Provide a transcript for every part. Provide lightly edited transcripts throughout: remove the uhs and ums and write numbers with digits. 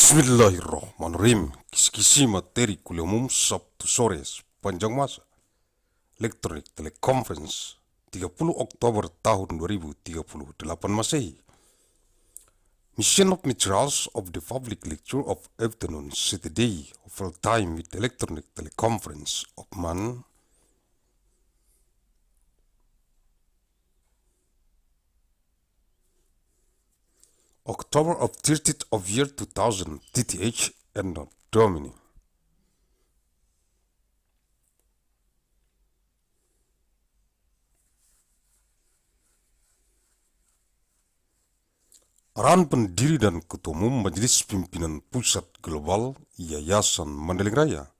Bismillahirrahmanirrahim. Kisi-kisi materi kuliah umum Sabtu sore sepanjang masa. Elektronik Teleconference 30 Oktober tahun 2038 Masehi. Mission of Materials of the Public Lecture of Afternoon Saturday of all time with Electronic Teleconference of Man October of 30th of year 2000 TTH ANNO DOMINI. Arahan Pendiri dan Ketua Umum Majelis Pimpinan Pusat Global Yayasan Mandailing Raya,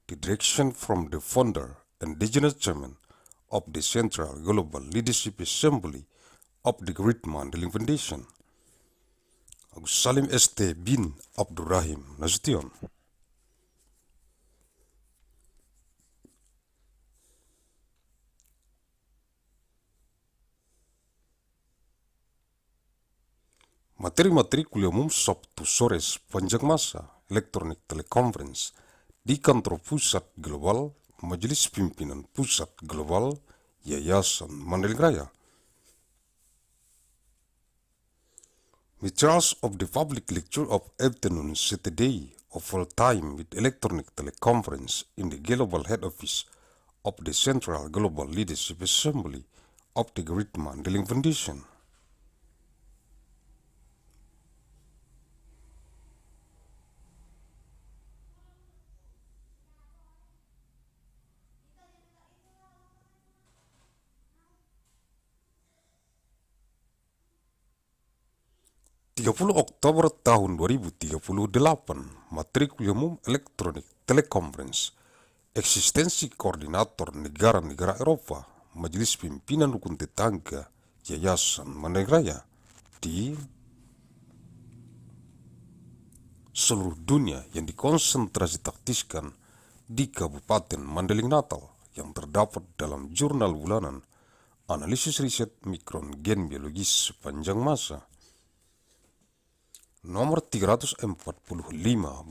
the direction from the founder and regional chairman of the Central Global Leadership Assembly of the Great Mandailing Foundation, Agussalim ST bin Abdur Rahim Nasution. Materi-materi kuliah umum Sabtu sore sepanjang masa Elektronik Teleconference di kantor Pusat Global Majelis Pimpinan Pusat Global Yayasan Mandailing Raya. Materials of the public lecture of afternoon Saturday of all time with Electronic Teleconference in the Global Head Office of the Central Global Leadership Assembly of the Great Mandailing Foundation. 30 Oktober tahun 2038, materi kuliah umum Elektronik Teleconference, eksistensi koordinator negara-negara Eropa, Majelis Pimpinan Rukun Tetangga, Yayasan Mandailing Raya di seluruh dunia yang dikonsentrasi taktiskan di Kabupaten Mandailing Natal yang terdapat dalam jurnal bulanan Analisis Riset Mikron Gen Biologis Sepanjang Masa nomor 345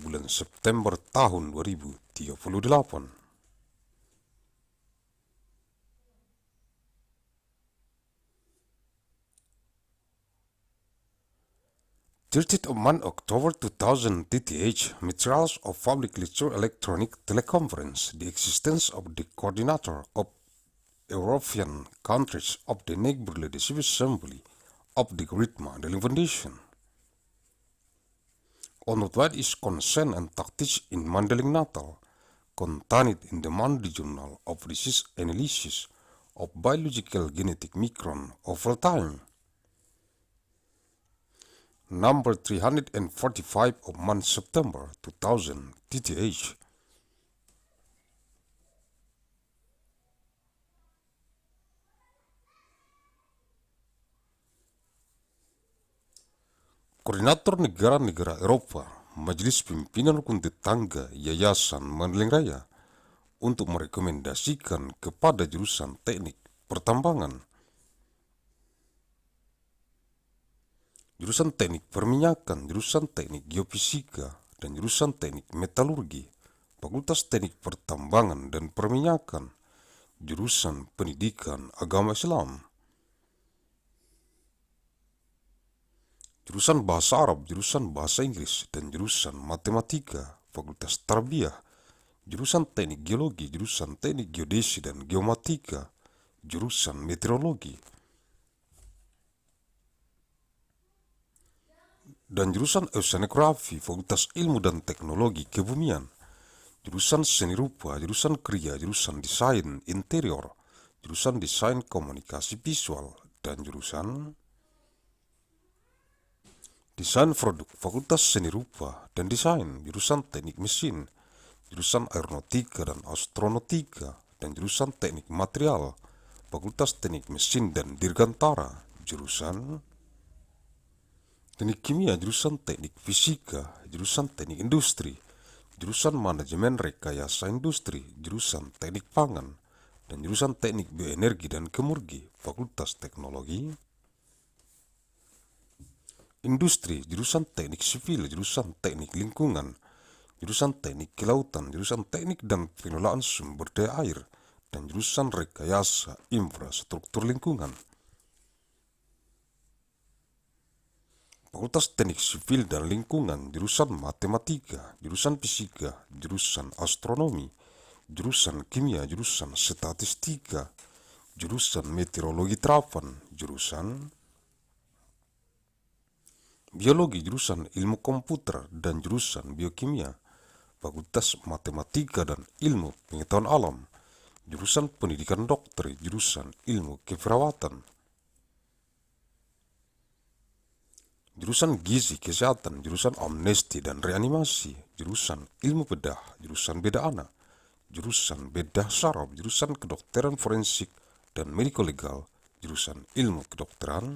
bulan September tahun 2038. October 2000 TTH Materials of Public Lecture Electronic Teleconference, the existence of the coordinator of European countries of the Neighbor Leadership Assembly of the Great Mandailing Foundation. On what is concerned and tactics in Mandailing Natal, contained in the Monday Journal of Research Analysis of Biological Genetic Micron of all time, number 345 of month September 2000 TTH. Koordinator negara-negara Eropa, Majelis Pimpinan Rukun Tetangga Yayasan Mandailing Raya untuk merekomendasikan kepada jurusan teknik pertambangan, jurusan teknik perminyakan, jurusan teknik geofisika, dan jurusan teknik metalurgi, Fakultas Teknik Pertambangan dan Perminyakan, jurusan pendidikan agama Islam, jurusan bahasa Arab, jurusan bahasa Inggris, dan jurusan matematika, Fakultas Tarbiyah, jurusan teknik geologi, jurusan teknik geodesi dan geomatika, jurusan meteorologi, dan jurusan oceanografi, Fakultas Ilmu dan Teknologi Kebumian, jurusan seni rupa, jurusan kriya, jurusan desain interior, jurusan desain komunikasi visual, dan jurusan desain produk, Fakultas Seni Rupa dan Desain, jurusan Teknik Mesin, jurusan Aeronautika dan Astronautika, dan jurusan Teknik Material, Fakultas Teknik Mesin dan Dirgantara, jurusan Teknik Kimia, jurusan Teknik Fisika, jurusan Teknik Industri, jurusan Manajemen Rekayasa Industri, jurusan Teknik Pangan, dan jurusan Teknik Bioenergi dan Kemurgi, Fakultas Teknologi industri, jurusan teknik sipil, jurusan teknik lingkungan, jurusan teknik kelautan, jurusan teknik dan pengelolaan sumber daya air, dan jurusan rekayasa infrastruktur lingkungan. Fakultas Teknik Sipil dan Lingkungan, jurusan Matematika, jurusan Fisika, jurusan Astronomi, jurusan Kimia, jurusan Statistika, jurusan Meteorologi Terapan, jurusan Biologi, jurusan Ilmu Komputer, dan jurusan Biokimia. Fakultas Matematika dan Ilmu Pengetahuan Alam, jurusan Pendidikan Dokter, jurusan Ilmu Keperawatan, jurusan Gizi Kesehatan, jurusan Amnesti dan Reanimasi, jurusan Ilmu Bedah, jurusan Bedah Anak, jurusan Bedah Saraf, jurusan Kedokteran Forensik dan Mediko Legal, jurusan Ilmu Kedokteran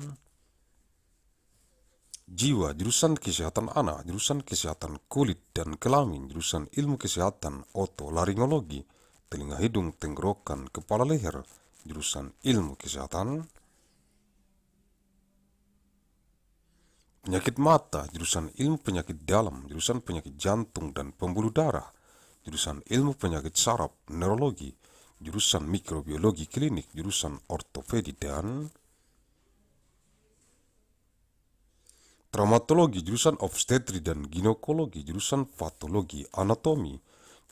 Jiwa, jurusan Kesehatan Anak, jurusan Kesehatan Kulit dan Kelamin, jurusan Ilmu Kesehatan Otolaringologi, Telinga Hidung Tenggorokan Kepala Leher, jurusan Ilmu Kesehatan Penyakit Mata, jurusan Ilmu Penyakit Dalam, jurusan Penyakit Jantung dan Pembuluh Darah, jurusan Ilmu Penyakit Saraf Neurologi, jurusan Mikrobiologi Klinik, jurusan Ortopedi dan Traumatologi, jurusan Obstetri dan Ginekologi, jurusan Patologi Anatomi,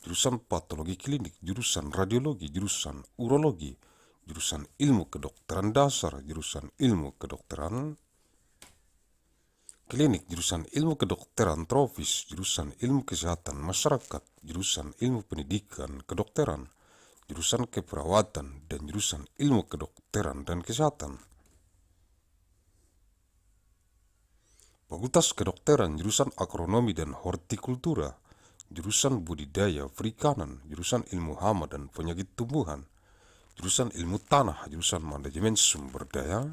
jurusan Patologi Klinik, jurusan Radiologi, jurusan Urologi, jurusan Ilmu Kedokteran Dasar, jurusan Ilmu Kedokteran Klinik, jurusan Ilmu Kedokteran Tropis, jurusan Ilmu Kesehatan Masyarakat, jurusan Ilmu Pendidikan Kedokteran, jurusan Keperawatan, dan jurusan Ilmu Kedokteran dan Kesehatan. Fakultas Kedokteran, jurusan Agronomi dan Hortikultura, jurusan Budidaya Perikanan, jurusan Ilmu Hama dan Penyakit Tumbuhan, jurusan Ilmu Tanah, jurusan Manajemen Sumber Daya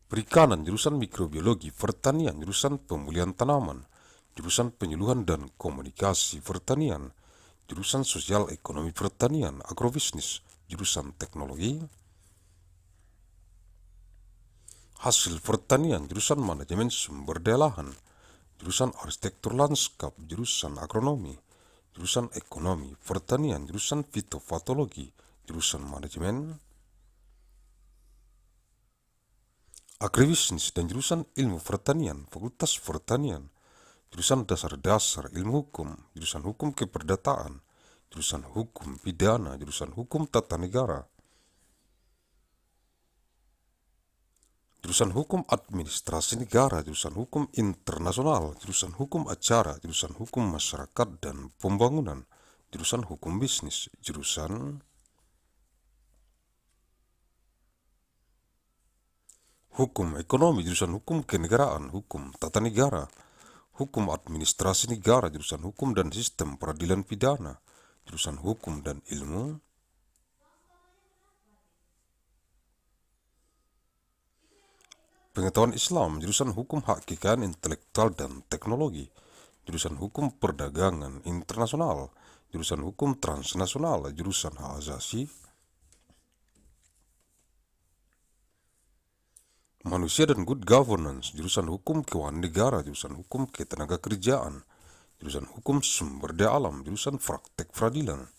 Perikanan, jurusan Mikrobiologi Pertanian, jurusan Pemulihan Tanaman, jurusan Penyuluhan dan Komunikasi Pertanian, jurusan Sosial Ekonomi Pertanian, Agrobisnis, jurusan Teknologi Hasil Pertanian, jurusan Manajemen Sumber Daya Lahan, jurusan Arsitektur Lanskap, jurusan Agronomi, jurusan Ekonomi Pertanian, jurusan Fitopatologi, jurusan Manajemen Agribisnis, dan jurusan Ilmu Pertanian, Fakultas Pertanian, jurusan Dasar-Dasar Ilmu Hukum, jurusan Hukum Keperdataan, jurusan Hukum Pidana, jurusan Hukum Tata Negara, jurusan Hukum Administrasi Negara, jurusan Hukum Internasional, jurusan Hukum Acara, jurusan Hukum Masyarakat dan Pembangunan, jurusan Hukum Bisnis, jurusan Hukum Ekonomi, jurusan Hukum Kenegaraan, Hukum Tata Negara, Hukum Administrasi Negara, jurusan Hukum dan Sistem Peradilan Pidana, jurusan Hukum dan Ilmu Pengetahuan Islam, jurusan Hukum Hak Kekayaan Intelektual dan Teknologi, jurusan Hukum Perdagangan Internasional, jurusan Hukum Transnasional, jurusan Hak Asasi Manusia dan Good Governance, jurusan Hukum Keuangan Negara, jurusan Hukum Ketenagakerjaan, jurusan Hukum Sumber Daya Alam, jurusan Praktek Peradilan.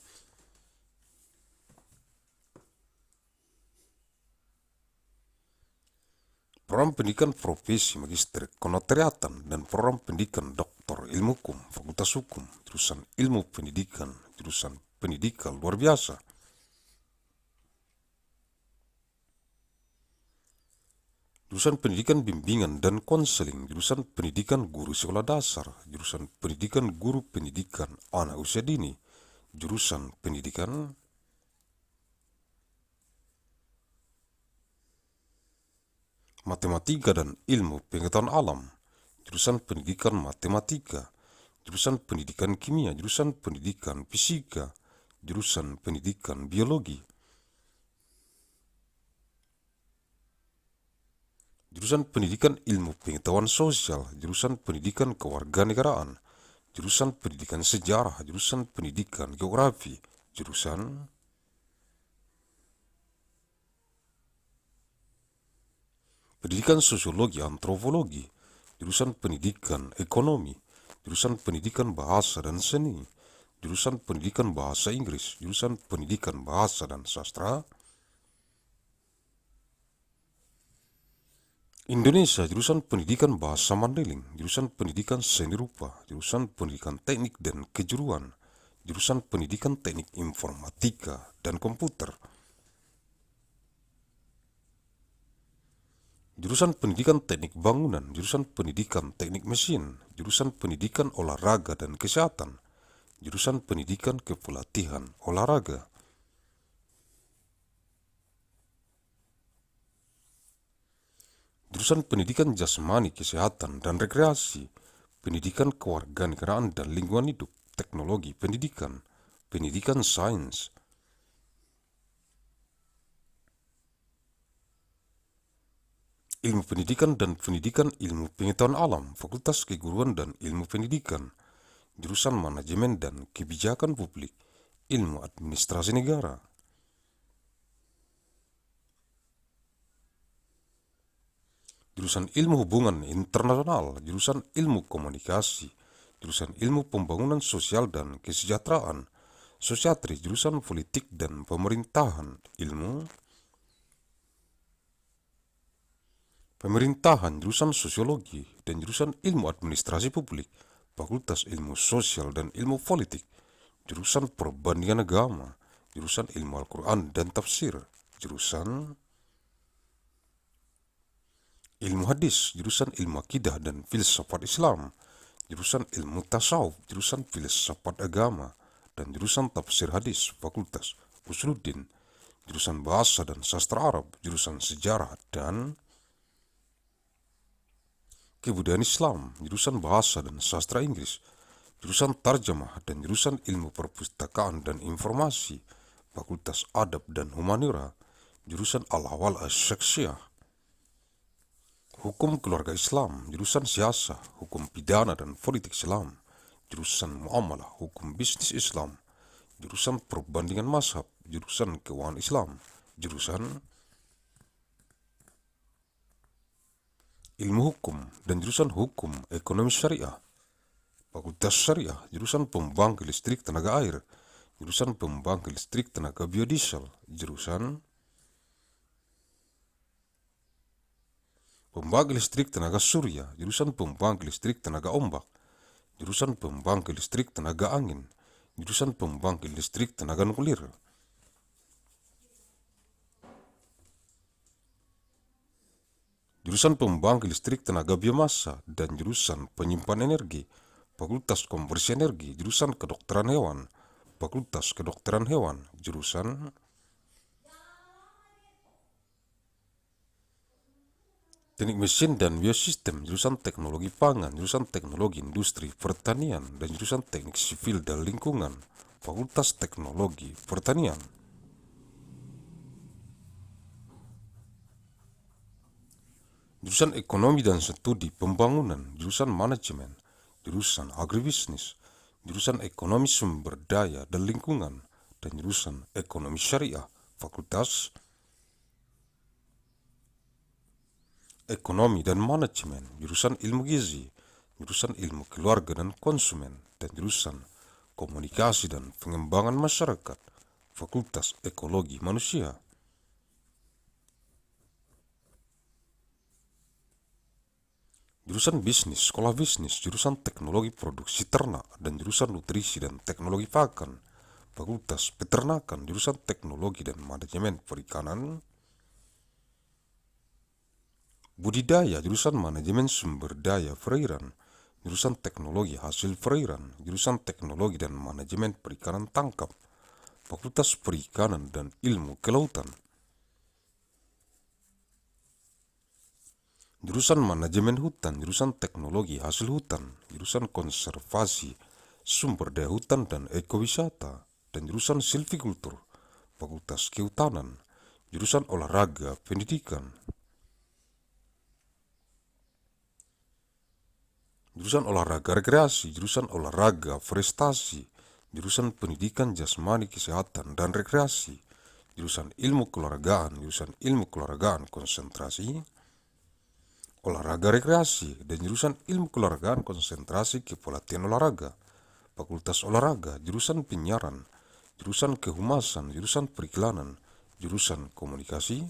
Program Pendidikan Profesi Magister Kenotariatan dan Program Pendidikan Doktor Ilmu Hukum, Fakultas Hukum, jurusan Ilmu Pendidikan, jurusan Pendidikan Luar Biasa. Jurusan Pendidikan Bimbingan dan Konseling, jurusan Pendidikan Guru Sekolah Dasar, jurusan Pendidikan Guru Pendidikan Anak Usia Dini, jurusan Pendidikan Matematika dan Ilmu Pengetahuan Alam, jurusan Pendidikan Matematika, jurusan Pendidikan Kimia, jurusan Pendidikan Fisika, jurusan Pendidikan Biologi, jurusan Pendidikan Ilmu Pengetahuan Sosial, jurusan Pendidikan Kewarganegaraan, jurusan Pendidikan Sejarah, jurusan Pendidikan Geografi, jurusan pendidikan sosiologi antropologi, jurusan pendidikan ekonomi, jurusan pendidikan bahasa dan seni, jurusan pendidikan bahasa Inggris, jurusan pendidikan bahasa dan sastra, Indonesia, jurusan pendidikan bahasa Mandailing, jurusan pendidikan seni rupa, jurusan pendidikan teknik dan kejuruan, jurusan pendidikan teknik informatika dan komputer, jurusan pendidikan teknik bangunan, jurusan pendidikan teknik mesin, jurusan pendidikan olahraga dan kesehatan, jurusan pendidikan kepelatihan olahraga, jurusan pendidikan jasmani, kesehatan, dan rekreasi, pendidikan kewarganegaraan dan lingkungan hidup, teknologi pendidikan, pendidikan sains, ilmu pendidikan dan pendidikan ilmu pengetahuan alam, fakultas keguruan dan ilmu pendidikan, jurusan manajemen dan kebijakan publik, ilmu administrasi negara, jurusan ilmu hubungan internasional, jurusan ilmu komunikasi, jurusan ilmu pembangunan sosial dan kesejahteraan, sosiatri, jurusan politik dan pemerintahan, ilmu pemerintahan, jurusan sosiologi, dan jurusan ilmu administrasi publik, fakultas ilmu sosial dan ilmu politik, jurusan perbandingan agama, jurusan ilmu Al-Quran dan tafsir, jurusan ilmu hadis, jurusan ilmu akidah dan filsafat Islam, jurusan ilmu tasawuf, jurusan filsafat agama, dan jurusan tafsir hadis, fakultas Usuluddin, jurusan bahasa dan sastra Arab, jurusan sejarah dan kebudayaan Islam, jurusan bahasa dan sastra Inggris, jurusan tarjamah dan jurusan ilmu perpustakaan dan informasi, fakultas adab dan humaniora, jurusan al-ahwal asy-syakhsiyah, hukum keluarga Islam, jurusan siasah, hukum pidana dan politik Islam, jurusan muamalah, hukum bisnis Islam, jurusan perbandingan mazhab, jurusan keuangan Islam, jurusan ilmu hukum dan jurusan hukum ekonomi syariah, fakultas syariah, jurusan pembangkit listrik tenaga air, jurusan pembangkit listrik tenaga biodiesel, jurusan pembangkit listrik tenaga surya, jurusan pembangkit listrik tenaga ombak, jurusan pembangkit listrik tenaga angin, jurusan pembangkit listrik tenaga nuklir, jurusan pembangkit listrik tenaga biomasa, dan jurusan penyimpan energi, fakultas konversi energi, jurusan kedokteran hewan, fakultas kedokteran hewan, jurusan teknik mesin dan biosistem, jurusan teknologi pangan, jurusan teknologi industri pertanian, dan jurusan teknik sipil dan lingkungan, fakultas teknologi pertanian. Jurusan ekonomi dan studi pembangunan, jurusan manajemen, jurusan agribisnis, jurusan ekonomi sumber daya dan lingkungan, dan jurusan ekonomi syariah, fakultas ekonomi dan manajemen, jurusan ilmu gizi, jurusan ilmu keluarga dan konsumen, dan jurusan komunikasi dan pengembangan masyarakat, fakultas ekologi manusia. Jurusan bisnis, sekolah bisnis, jurusan teknologi produksi ternak, dan jurusan nutrisi dan teknologi pakan, fakultas peternakan, jurusan teknologi dan manajemen perikanan, budidaya, jurusan manajemen sumber daya perairan, jurusan teknologi hasil perairan, jurusan teknologi dan manajemen perikanan tangkap, fakultas perikanan dan ilmu kelautan, jurusan manajemen hutan, jurusan teknologi hasil hutan, jurusan konservasi sumber daya hutan dan ekowisata, dan jurusan silvikultur, fakultas kehutanan, jurusan olahraga pendidikan, jurusan olahraga rekreasi, jurusan olahraga prestasi, jurusan pendidikan jasmani kesehatan dan rekreasi, jurusan ilmu keluargaan konsentrasi, olahraga rekreasi, dan jurusan ilmu keolahragaan konsentrasi kepelatihan olahraga. Fakultas olahraga, jurusan penyiaran, jurusan kehumasan, jurusan periklanan, jurusan komunikasi,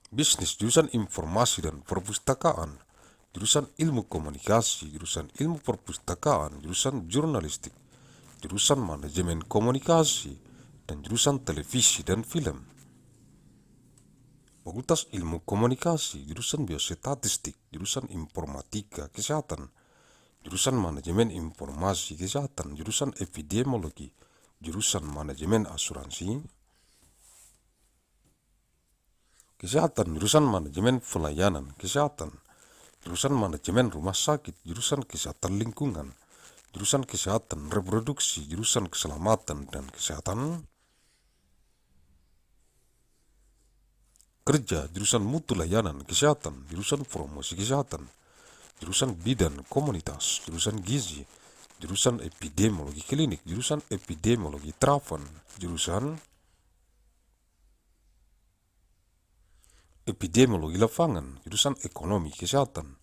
bisnis, jurusan informasi dan perpustakaan, jurusan ilmu komunikasi, jurusan ilmu perpustakaan, jurusan jurnalistik, jurusan manajemen komunikasi, dan jurusan televisi dan film. Fakultas ilmu komunikasi, jurusan biostatistik, jurusan informatika kesehatan, jurusan manajemen informasi kesehatan, jurusan epidemiologi, jurusan manajemen asuransi kesehatan, jurusan manajemen pelayanan kesehatan, jurusan manajemen rumah sakit, jurusan kesehatan lingkungan, jurusan kesehatan reproduksi, jurusan keselamatan dan kesehatan kerja, jurusan mutu layanan kesehatan, jurusan promosi kesehatan, jurusan bidan komunitas, jurusan gizi, jurusan epidemiologi klinik, jurusan epidemiologi terapan, jurusan epidemiologi lapangan, jurusan ekonomi kesehatan,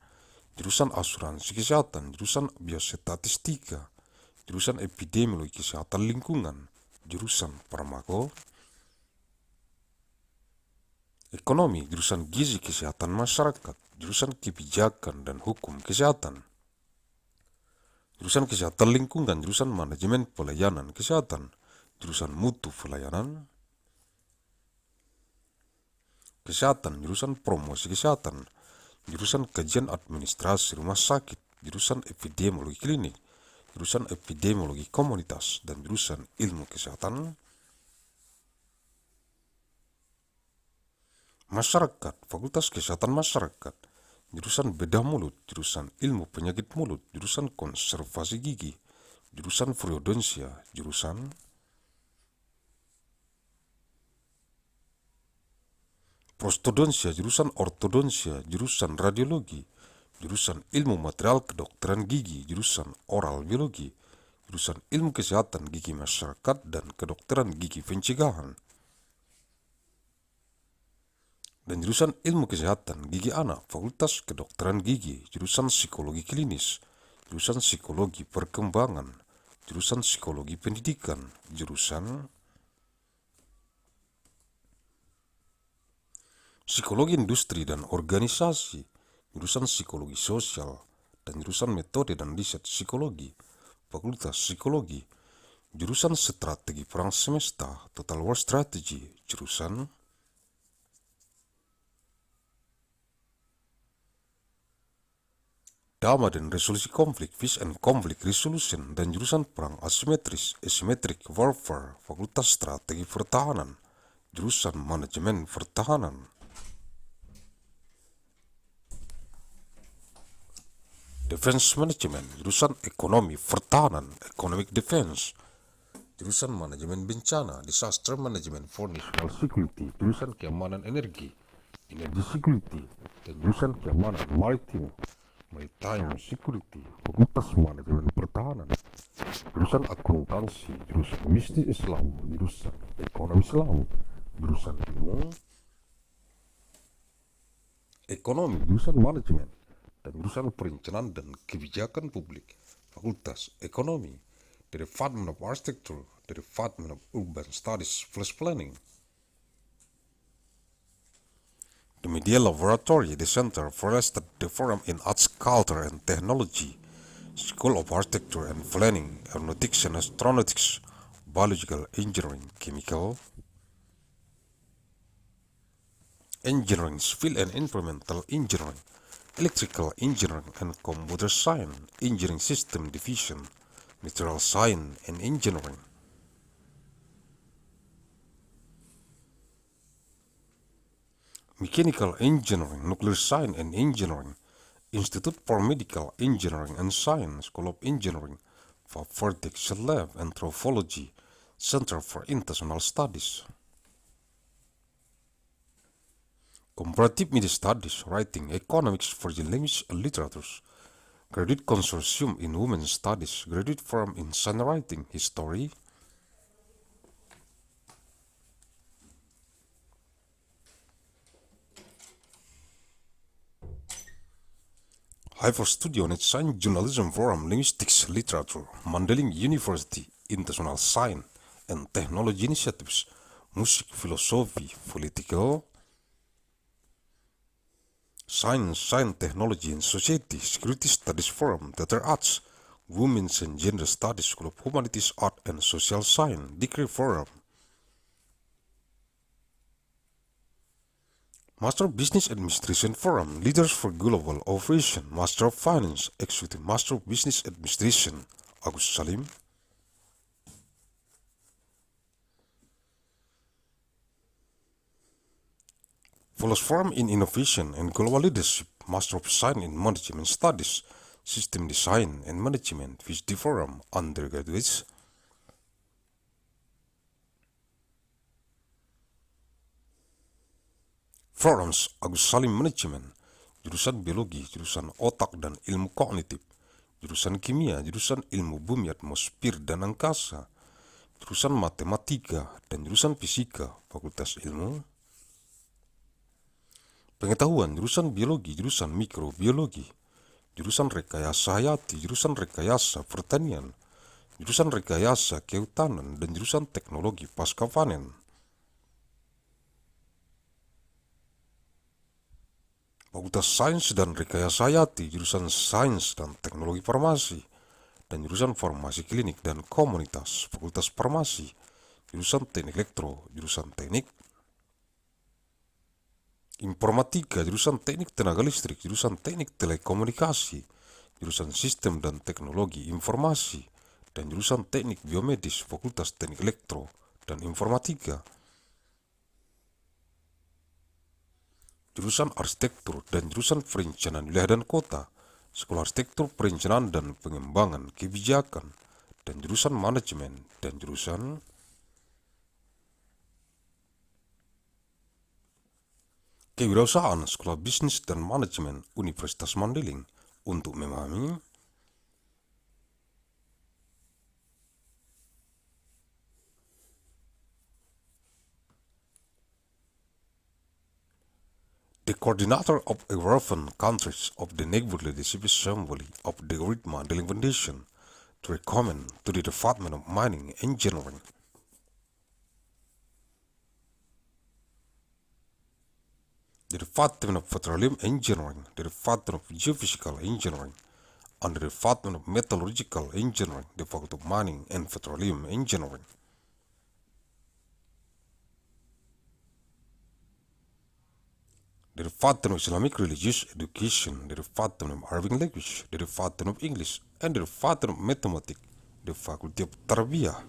jurusan asuransi kesehatan, jurusan biostatistika, jurusan epidemiologi kesehatan lingkungan, jurusan farmako ekonomi, jurusan gizi kesehatan masyarakat, jurusan kebijakan dan hukum kesehatan, jurusan kesehatan lingkungan, jurusan manajemen pelayanan kesehatan, jurusan mutu pelayanan kesehatan, jurusan promosi kesehatan, jurusan kajian administrasi rumah sakit, jurusan epidemiologi klinik, jurusan epidemiologi komunitas, dan jurusan ilmu kesehatan masyarakat, fakultas kesehatan masyarakat, jurusan bedah mulut, jurusan ilmu penyakit mulut, jurusan konservasi gigi, jurusan periodonsia, jurusan prostodonsia, jurusan ortodonsia, jurusan radiologi, jurusan ilmu material kedokteran gigi, jurusan oral biologi, jurusan ilmu kesehatan gigi masyarakat dan kedokteran gigi pencegahan, dan jurusan ilmu kesehatan gigi anak, fakultas kedokteran gigi, jurusan psikologi klinis, jurusan psikologi perkembangan, jurusan psikologi pendidikan, jurusan psikologi industri dan organisasi, jurusan psikologi sosial, dan jurusan metode dan riset psikologi, fakultas psikologi, jurusan strategi perang semesta, total war strategy, jurusan Dama dan resolusi konflik, peace and conflict resolution, dan jurusan perang asimetris, asymmetric warfare, fakultas strategi pertahanan, jurusan manajemen pertahanan. Defense Management, jurusan ekonomi pertahanan, economic defense, jurusan manajemen bencana, disaster management for national security, jurusan keamanan energi, energy security, dan jurusan keamanan maritim, maritime security, fakultas manajemen pertahanan, jurusan akuntansi, jurusan bisnis Islam, jurusan ekonomi Islam, jurusan ilmu ekonomi, jurusan manajemen, dan jurusan perencanaan dan kebijakan publik, fakultas ekonomi, the Department of Architecture, the Department of Urban Studies plus Planning, the Media Laboratory, the Center for Arrested the Forum in Arts, Culture and Technology, School of Architecture and Planning, Aeronautics and Astronautics, Biological Engineering, Chemical Engineering, Civil and Environmental Engineering, Electrical Engineering and Computer Science, Engineering System Division, Material Science and Engineering, Mechanical Engineering, Nuclear Science and Engineering, Institute for Medical Engineering and Science, School of Engineering, Vertex Lab, Anthropology, Center for International Studies, Comparative Media Studies, Writing, Economics, Foreign Language and Literatures, Graduate Consortium in Women's Studies, Graduate Program in Science Writing, History, Hyper Studio Net Science Journalism Forum Linguistics Literature Mandailing University International Science and Technology Initiatives Music Philosophy Political Science Technology and Society Security Studies Forum Theater Arts Women's and Gender Studies School of Humanities Art and Social Science Degree Forum Master of Business Administration Forum, Leaders for Global Operation, Master of Finance, Executive Master of Business Administration, Agussalim. Follows Forum in Innovation and Global Leadership, Master of Science in Management Studies, System Design and Management, PhD Forum, Undergraduates. Forums Agussalim Management, jurusan Biologi, jurusan Otak dan Ilmu Kognitif, jurusan Kimia, jurusan Ilmu Bumi Atmosfer dan Angkasa, jurusan Matematika dan jurusan Fisika, Fakultas Ilmu Pengetahuan, jurusan Biologi, jurusan Mikrobiologi, jurusan Rekayasa Hayati, jurusan Rekayasa Pertanian, jurusan Rekayasa Kehutanan, dan jurusan Teknologi Pasca Panen. Fakultas Sains dan Rekayasa Hayati, jurusan Sains dan Teknologi Farmasi, dan jurusan Farmasi Klinik dan Komunitas, Fakultas Farmasi, jurusan Teknik Elektro, jurusan Teknik Informatika, jurusan Teknik Tenaga Listrik, jurusan Teknik Telekomunikasi, jurusan Sistem dan Teknologi Informasi, dan jurusan Teknik Biomedis, Fakultas Teknik Elektro dan Informatika. Jurusan Arsitektur dan jurusan Perencanaan Wilayah dan Kota, Sekolah Arsitektur Perencanaan dan Pengembangan Kebijakan, dan jurusan Manajemen, dan jurusan Kewirausahaan, Sekolah Bisnis dan Manajemen Universitas Mandailing untuk memahami the coordinator of European countries of the Neighborhood Leadership Assembly of the Great Mandailing Foundation to recommend to the Department of Mining Engineering, the Department of Petroleum Engineering, the Department of Geophysical Engineering, and the Department of Metallurgical Engineering, the Faculty of Mining and Petroleum Engineering. The Department of Islamic Religious Education, the Department of Arabic Language, the Department of English, and the Department of Mathematics, the Faculty of Tarbiyah.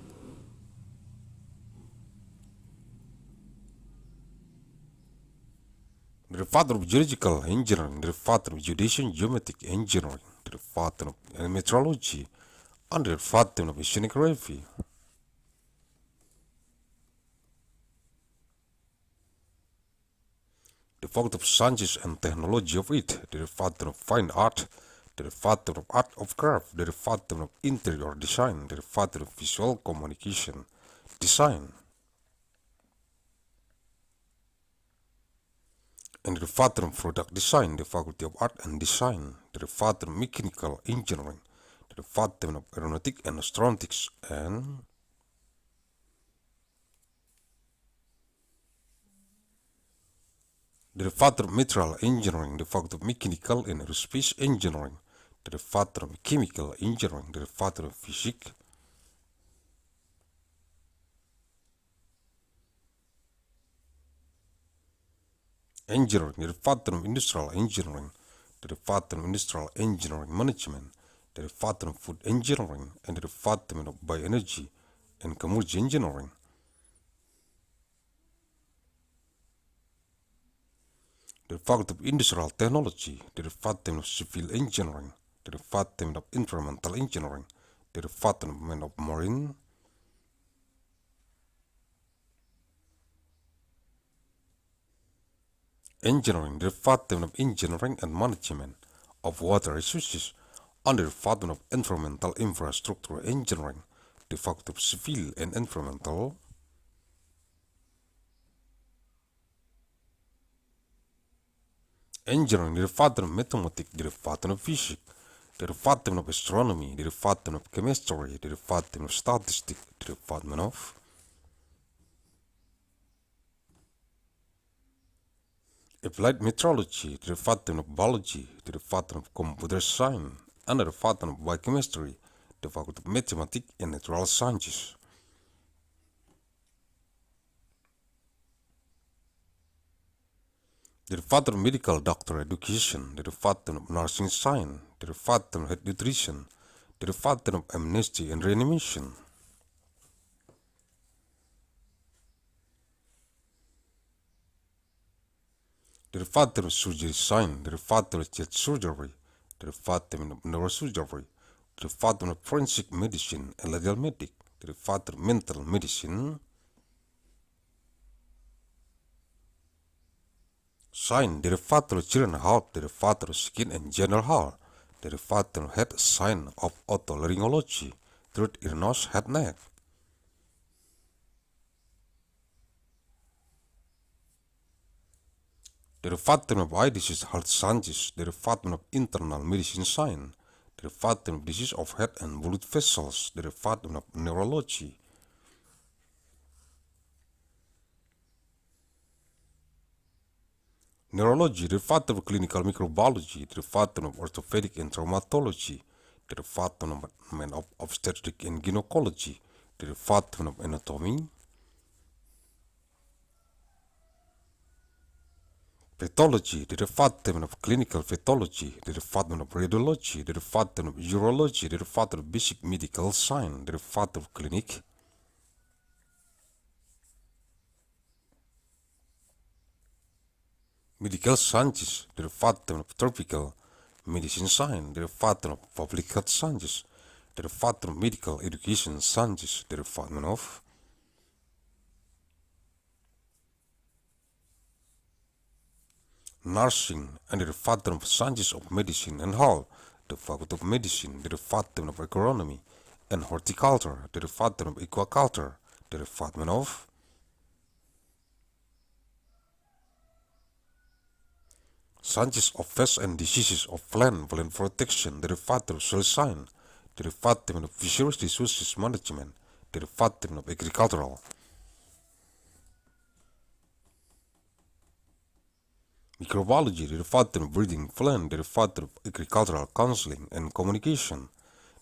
The Department of Geological Engineering, the Department of Geodesy and Geometric Engineering, the Department of Meteorology, and the Department of Oceanography. The Faculty of Sciences and Technology of it, the Department of Fine Art, the Department of Art of Craft, the Department of Interior Design, the Department of Visual Communication Design, and the Department of Product Design, the Faculty of Art and Design, the Department of Mechanical Engineering, the Department of Aeronautics and Astronautics, and the Department of Material Engineering, the Faculty of Mechanical and Aerospace Engineering, the Department of Chemical Engineering, the Department of Physics, Engineering, the Department of Industrial Engineering, the Department of Industrial Engineering Management, the Department of Food Engineering, and the Department of Bioenergy and Chemistry Engineering. The Faculty of Industrial Technology, the Department of Civil Engineering, the Department of Environmental Engineering, the Department of Marine Engineering, the Department of Engineering and Management of Water Resources, and the Department of Environmental Infrastructure Engineering, the Faculty of Civil and Environmental Engineering derivatum of mathematics, derivatum of physics, derivatum of astronomy, derivatum of chemistry, derivatum of statistics, derivatum of applied meteorology, derivatum of biology, derivatum of computer science, and derivatum of biochemistry, the faculty of mathematics and natural sciences. Derivatum of medical doctor education, derivatum of nursing science, derivatum of health nutrition, derivatum of amnesty and reanimation. Derivatum of surgery science, derivatum of chest surgery, derivatum of neurosurgery, derivatum of forensic medicine and legal medic, derivatum of mental medicine. Science, derivatum of children health, derivatum of skin and general health, derivatum of head science of otolaryngology, throat, ear, nose, head, neck. Derivatum of eye disease health sciences, derivatum of internal medicine science, derivatum of disease of head and blood vessels, derivatum of neurology. Neurology, derivatum of clinical microbiology, derivatum of orthopedic and traumatology, derivatum of obstetric and gynecology, derivatum of anatomy. Pathology, derivatum of clinical pathology, derivatum of radiology, derivatum of urology, derivatum of basic medical science, derivatum of clinic. Medical sciences, derivatum of tropical medicine science, derivatum of public health sciences, derivatum of medical education sciences, derivatum of nursing, and derivatum of sciences of medicine and health, the faculty of medicine, derivatum of agronomy and horticulture, derivatum of aquaculture, derivatum of sciences of pests and diseases of plant protection, derivatum of soil science, derivatum of fisheries resources management, derivatum of agricultural. Microbiology, derivatum of breeding plant, derivatum of agricultural counseling and communication,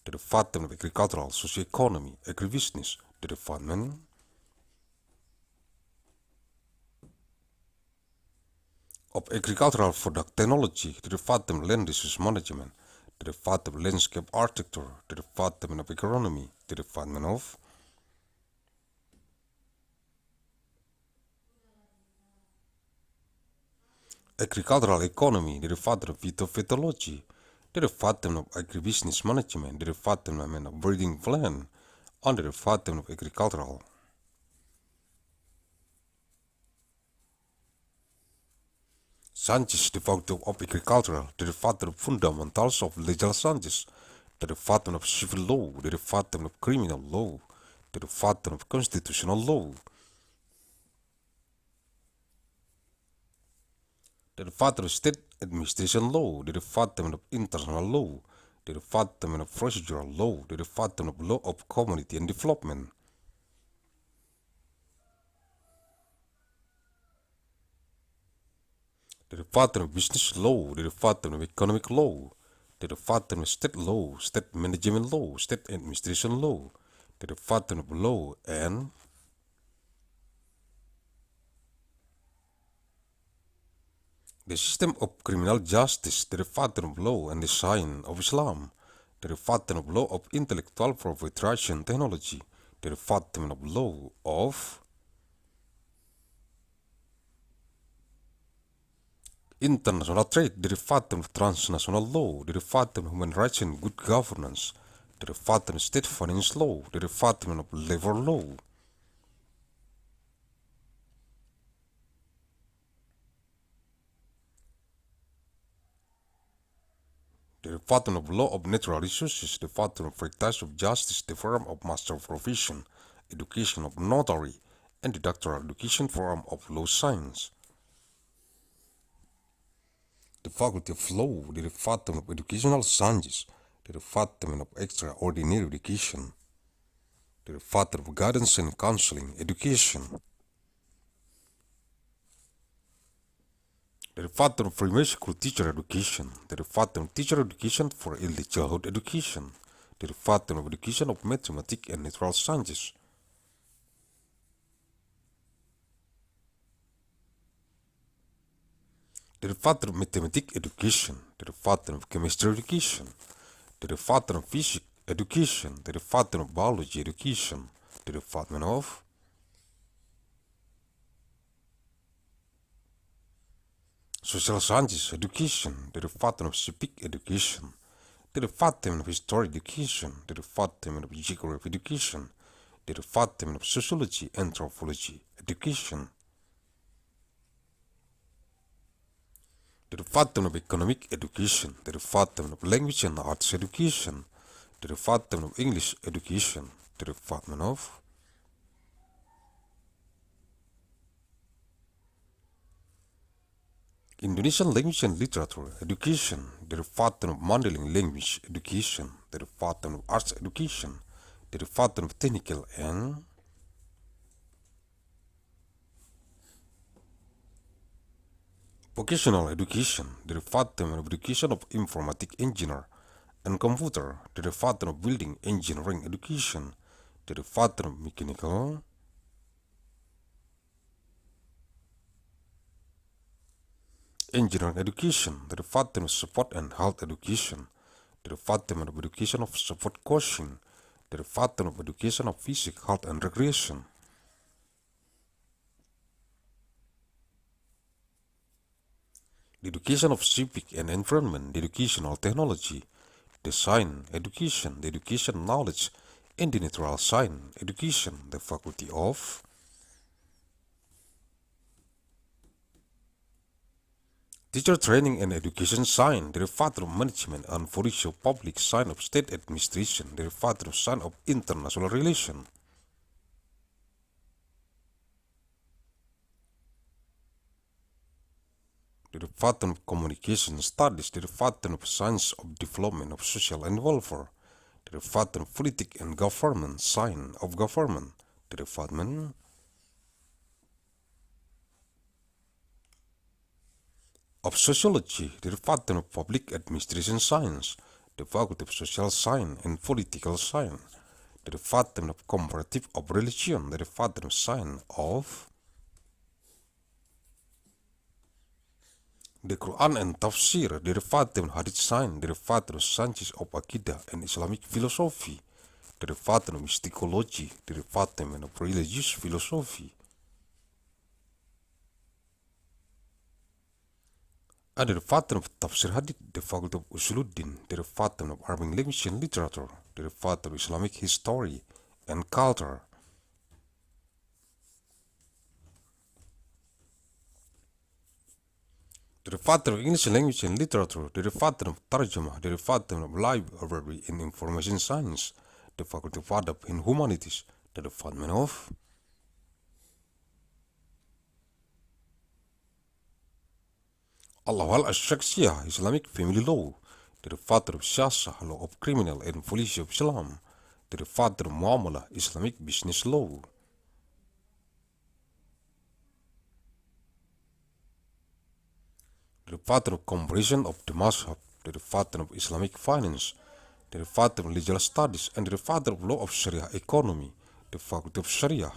derivatum of agricultural socioeconomy, agribusiness, derivatum of agricultural product technology, derivatum of land resource management, derivatum of landscape architecture, derivatum of agronomy, derivatum of agricultural economy, derivatum of phytopathology, derivatum of agribusiness management, derivatum of breeding plant, and derivatum of agricultural. Sciences, derivatum of agricultural, derivatum of fundamentals of legal sciences, derivatum of civil law, derivatum of criminal law, derivatum of constitutional law, derivatum of state administration law, derivatum of international law, derivatum of procedural law, derivatum of law of community and development. Derivatum of business law, derivatum of economic law, derivatum of state law, state management law, state administration law, derivatum of law, and the system of criminal justice, derivatum of law and the sign of Islam, derivatum of law of intellectual proprietary technology, derivatum of law of international trade, derivatum of transnational law, derivatum of human rights and good governance, derivatum of state finance law, derivatum of labor law. Derivatum of law of natural resources, derivatum of practice of justice, the form of master of profession, education of notary, and the doctoral education form of law science. the Faculty of Law, the Department of Educational Sciences, the Department of Extraordinary Education, the Department of Guidance and Counseling Education, the Department of Primary School Teacher Education, the Department of Teacher Education for Early Childhood Education, the Department of Education of Mathematics and Natural Sciences, the Department of Mathematics Education, the Department of Chemistry Education, the Department of Physics Education, the Department of Biology Education, the Department of Social Sciences Education, the Department of Civic Education, the Department of History Education, the Department of Geography Education, the Department of Sociology and Anthropology Education, the Department of Economic Education, the Department of Language and Arts Education, the Department of English Education, the Department of Indonesian Language and Literature Education, the Department of Mandailing Language Education, the Department of Arts Education, the Department of Technical and Vocational Education, the Department of Education of Informatic Engineer and Computer, the Department of Building Engineering Education, the Department of Mechanical Engineering Education, the Department of Sport and Health Education, the Department of Education of Sport Coaching, the Department of Education of Physics, Health and Recreation, the Education of Civic and Environment, the Educational Technology, the Science Education, the Education Knowledge, and the Natural Science Education, the Faculty of Teacher Training and Education Science, the Department of Management and Forensic Public Science of State Administration, the Department of Science of International Relations, the Department of Communication Studies, the Department of Science of Development of Social and Welfare, the Department of Politics and Government, Science of Government, the Department of Sociology, the Department of Public Administration Science, the Faculty of Social Science and Political Science, the Department of Comparative of Religion, the Department of Science of the Quran and Tafsir, the Department of Hadith Science, the Department of Sciences of Aqidah and Islamic Philosophy, the Department of Mysticology, the Department of Religious Philosophy, and the Department of Tafsir Hadith, the Faculty of Usuluddin, the Department of Arabic Language and Literature, the Department of Islamic History and Culture, the Department of English Language and Literature, the Department of Tarjamah, the Department of Library and Information Science, the Faculty of Adab and Humanities, the Department of Al-Awal Al-Shaksiyah, Islamic Family Law, the Department of Siyasah, Law of Criminal and Policy of Islam, the Department of Muamalah, Islamic Business Law, the Department of Comparison of the Mazhab, the Department of Islamic Finance, the Department of Legal Studies, and the Department of Law of Sharia Economy, the Faculty of Sharia,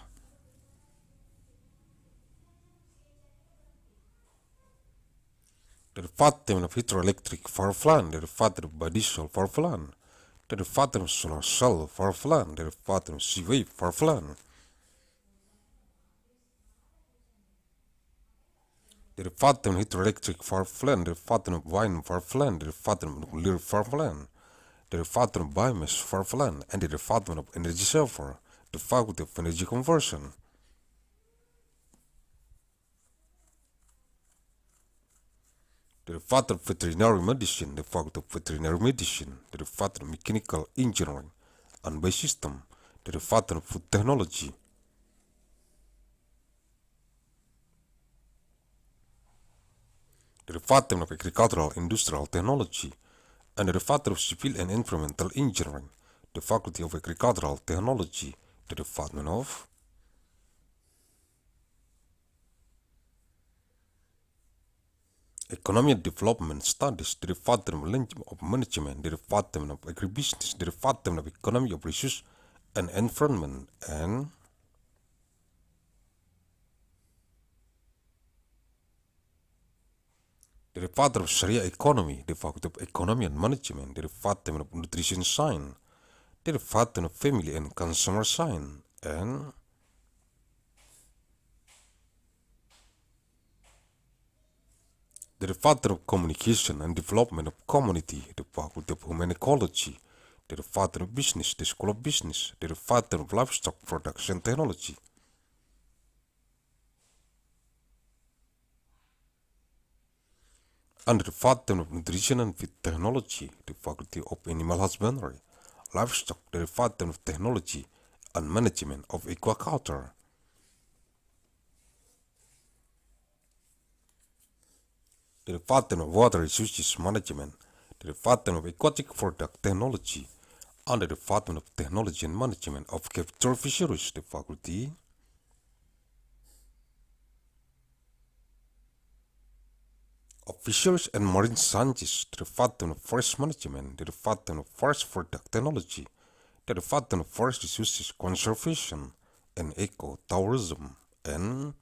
the Department of Hydroelectric Power Plant, the Department of Biodiesel Power Plant, the Department of Solar Cell Power Plant, the Department of Seaway Power Plant, the Department of Hydroelectric Power Plant, the Department of Wind Power Plant, the Department of Nuclear Power Plant, the Department of Biomass Power Plant, and the Department of Energy Server, the Faculty of Energy Conversion, the Department of Veterinary Medicine, the Faculty of Veterinary Medicine, the Department of Mechanical Engineering and Biosystem, the Department of Food Technology, the Department of Agricultural Industrial Technology, and the Department of Civil and Environmental Engineering, the Faculty of Agricultural Technology, the Department of Economic Development Studies, the Department of Management, the Department of Agribusiness, the Department of Economy of Resource and Environment, and the Department of Sharia Economy, the Faculty of Economy and Management, the Department of Nutrition Science, the Department of Family and Consumer Science, and the Department of Communication and Development of Community, the Faculty of Human Ecology, the Department of Business, the School of Business, the Department of Livestock Production Technology, and the Department of Nutrition and Feed Technology, the Faculty of Animal Husbandry, Livestock, the Department of Technology and Management of Aquaculture, the Department of Water Resources Management, the Department of Aquatic Product Technology, and the Department of Technology and Management of Capture Fisheries, the Faculty of Fisheries and Marine Sciences, the Department of Forest Management, the Department of Forest Product Technology, the Department of Forest Resources Conservation and Eco-Tourism, and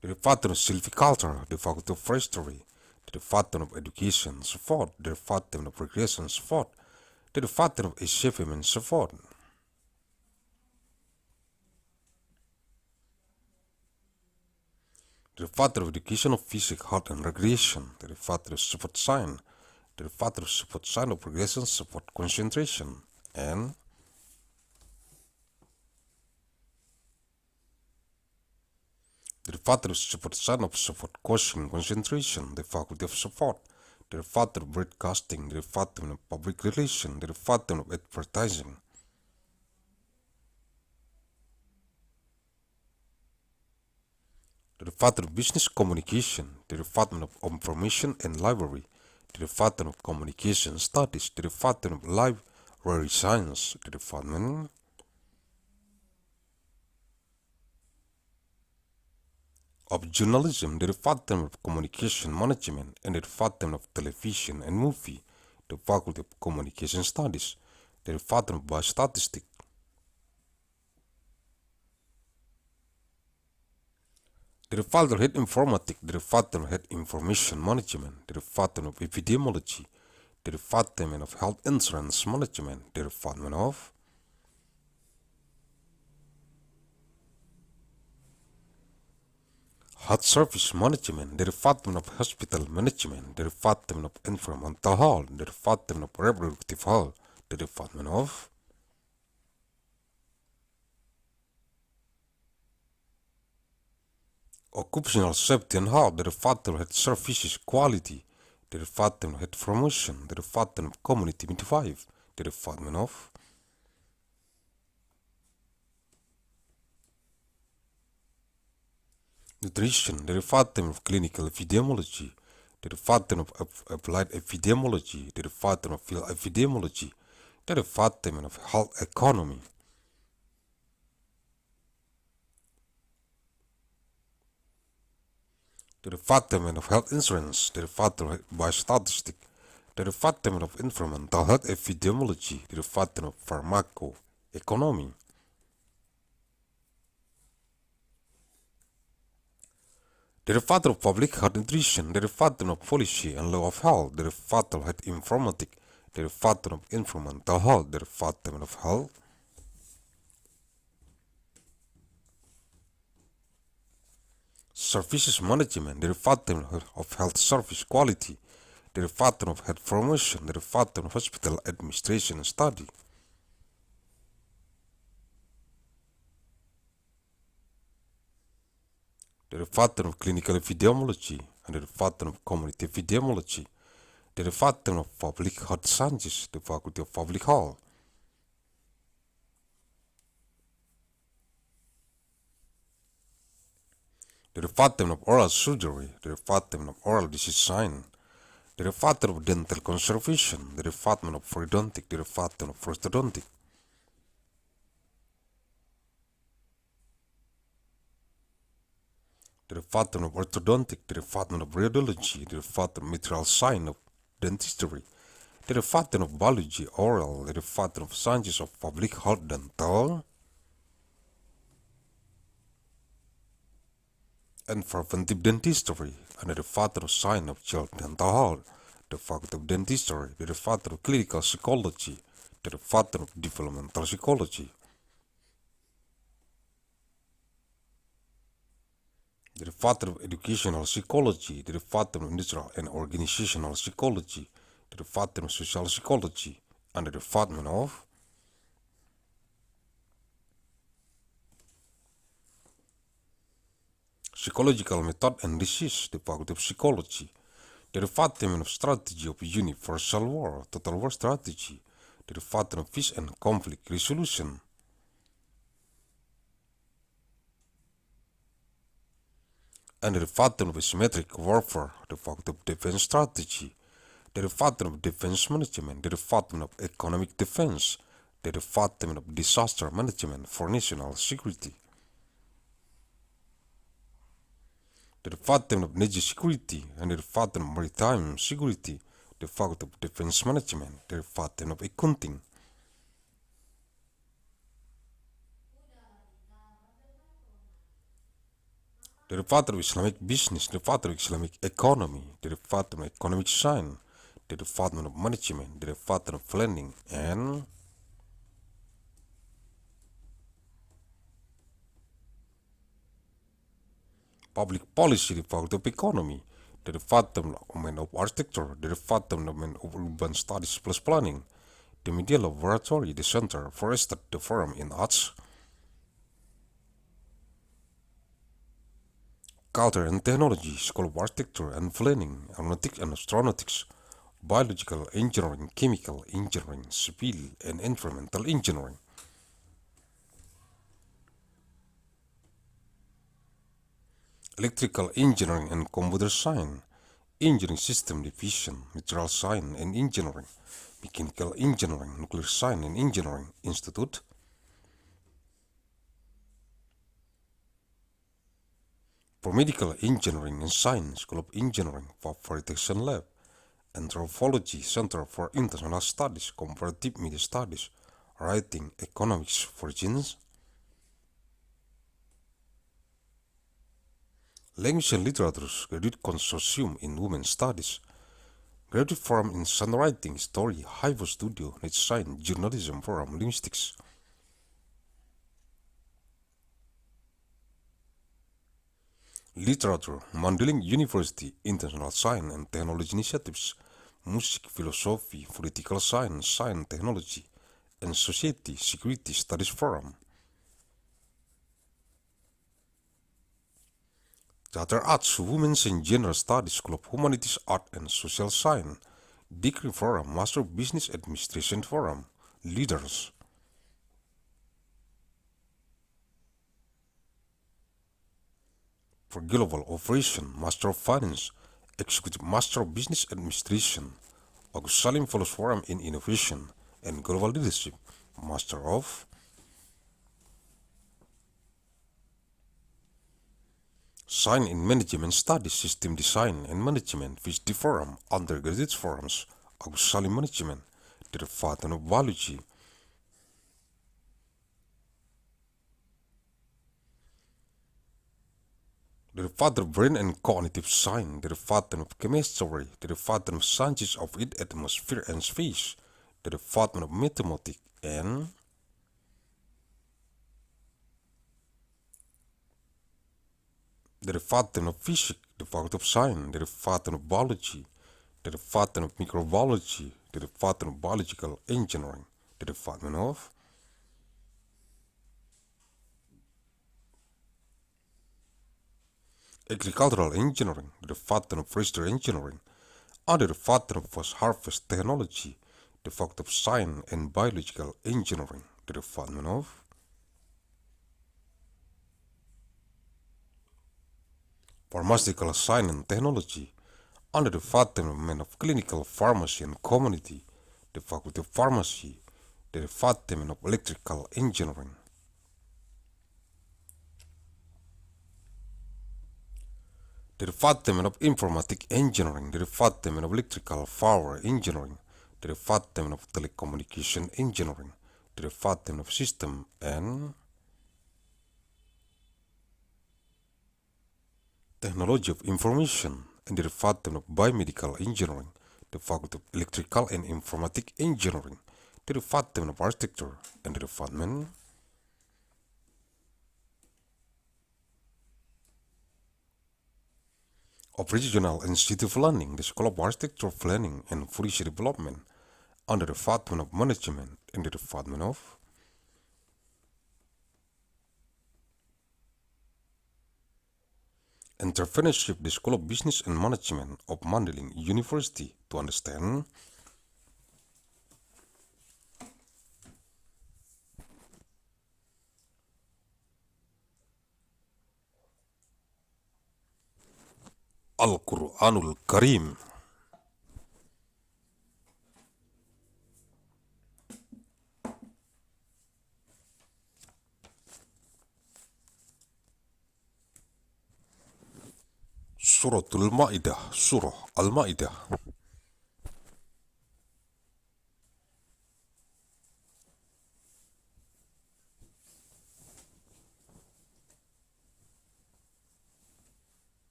the Department of Silviculture, the Faculty of Forestry, the Department of Education Support, the Department of Recreation Support, the Department of Achievement Support, the Department of Education of Physics, Health and Recreation, the Department of Support Science, the Department of Support Science of Progression Support Concentration, and the Department of Support Science of Support Coaching Concentration, the Faculty of Support, the Department of Broadcasting, the Department of Public Relations, the Department of Advertising, the Department of Business Communication, the Department of Information and Library, the Department of Communication Studies, the Department of Library Science, the Department of Journalism, the Department of Communication Management, and the Department of Television and Movie, the Faculty of Communication Studies, the Department of Biostatistics, the Department of Health Informatics, the Department of Health Information Management, the Department of Epidemiology, the Department of Health Insurance Management, the Department of Health Service Management, the Department of Hospital Management, the Department of Environmental Health, the Department of Reproductive Health, the Department of Occupational Safety and Health, the Department of Health Services Quality, the Department of Health Promotion, the Department of Community Midwife, the Department of Nutrition, the Department of Clinical Epidemiology, the Department of Applied Epidemiology, the Department of Field Epidemiology, the Department of Health Economy, the Department of Health Insurance, the Department of Biostatistics, the Department of Environmental Health Epidemiology, the Department of Pharmacoeconomy, the Department of Public Health Nutrition, the Department of Policy and Law of Health, the Department of Health Informatics, the Department of Environmental Health, the Department of Health Services Management, the Department of Health Service Quality, the Department of Health Promotion, the Department of Hospital Administration and Study, the Department of Clinical Epidemiology, and the Department of Community Epidemiology, the Department of Public Health Sciences, the Faculty of Public Health, the Department of Oral Surgery, the Department of Oral Disease Science, the Department of Dental Conservation, the Department of Periodontic, the Department of Orthodontic, the Department of Orthodontic, the Department of Radiology, the Department of Material Science of Dentistry, the Department of Biology Oral, the Department of Sciences of Public Health Dental, and Preventive Dentistry, and the Department of Science of Child Dental Health, the Faculty of Dentistry, the Department of Clinical Psychology, the Department of Developmental Psychology, the Department of Educational Psychology, the Department of Natural and Organizational Psychology, the Department of Social Psychology, and the Department of Psychological Method and Disease, the Faculty of Psychology, the Department of Strategy of Universal War, Total War Strategy, the Department of Peace and Conflict Resolution, and the Department of Asymmetric Warfare, the Faculty of Defense Strategy, the Department of Defense Management, the Department of Economic Defense, the Department of Disaster Management for National Security, the Department of Energy Security, and the Department of Maritime Security, the Faculty of Defense Management, the Department of Accounting, the Department of Islamic Business, the Department of Islamic Economy, the Department of Economic Science, the Department of Management, the Department of Planning, and Public Policy, the Faculty of Economy, the Department of Architecture, the Department of Urban Studies plus Planning, the Media Laboratory, the Center for Estate, the Forum in Arts, Culture and Technology, School of Architecture and Planning, Aeronautics and Astronautics, Biological Engineering, Chemical Engineering, Civil and Environmental Engineering, Electrical Engineering and Computer Science, Engineering System Division, Material Science and Engineering, Mechanical Engineering, Nuclear Science and Engineering Institute, for Medical Engineering and Science, School of Engineering, Fabrication Lab, Anthropology, Center for International Studies, Comparative Media Studies, Writing, Economics, Virgins, Language and Literatures, Graduate Consortium in Women's Studies, Graduate Forum in Songwriting, Story, Hypo Studio, Nature Science, Journalism Forum, Linguistics, Literature, Mandailing University, International Science and Technology Initiatives, Music, Philosophy, Political Science, Science, Technology, and Society, Security Studies Forum, Theater Arts, Women's and Gender Studies, School of Humanities, Art and Social Science, Degree Forum, Master of Business Administration Forum, Leaders, for Global Operation, Master of Finance, Executive Master of Business Administration, Agussalim Fellows Forum in Innovation and Global Leadership, Master of Science in Management Studies, System Design and Management, PhD Forum, Undergraduate Forums, Agussalim Management, the Department of Biology, the Department of Brain and Cognitive Science, the Department of Chemistry, the Department of Sciences of Earth, Atmosphere and Space, the Department of Mathematics, and the Department of Physics, the Faculty of Science, the Department of Biology, the Department of Microbiology, the Department of Biological Engineering, the Department of Agricultural Engineering, the Department of Forestry Engineering, and the Department of Post-Harvest Technology, the Faculty of Science and Biological Engineering, the Department of Pharmaceutical Science and Technology, under the Department of Clinical Pharmacy and Community, the Faculty of Pharmacy, the Department of Electrical Engineering. The Department of Informatic Engineering, the Department of Electrical Power Engineering, the Department of Telecommunication Engineering, the Department of System and Technology of Information, and the Department of Biomedical Engineering, the Faculty of Electrical and Informatic Engineering, the Department of Architecture, and the Department of Regional and City Planning, the School of Architecture Planning and Policy Development, under the Department of Management, and the Department of Entrepreneurship, the School of Business and Management of Mandailing University, to understand Al-Quranul Karim. Suratul Ma'idah, Surah Al-Ma'idah.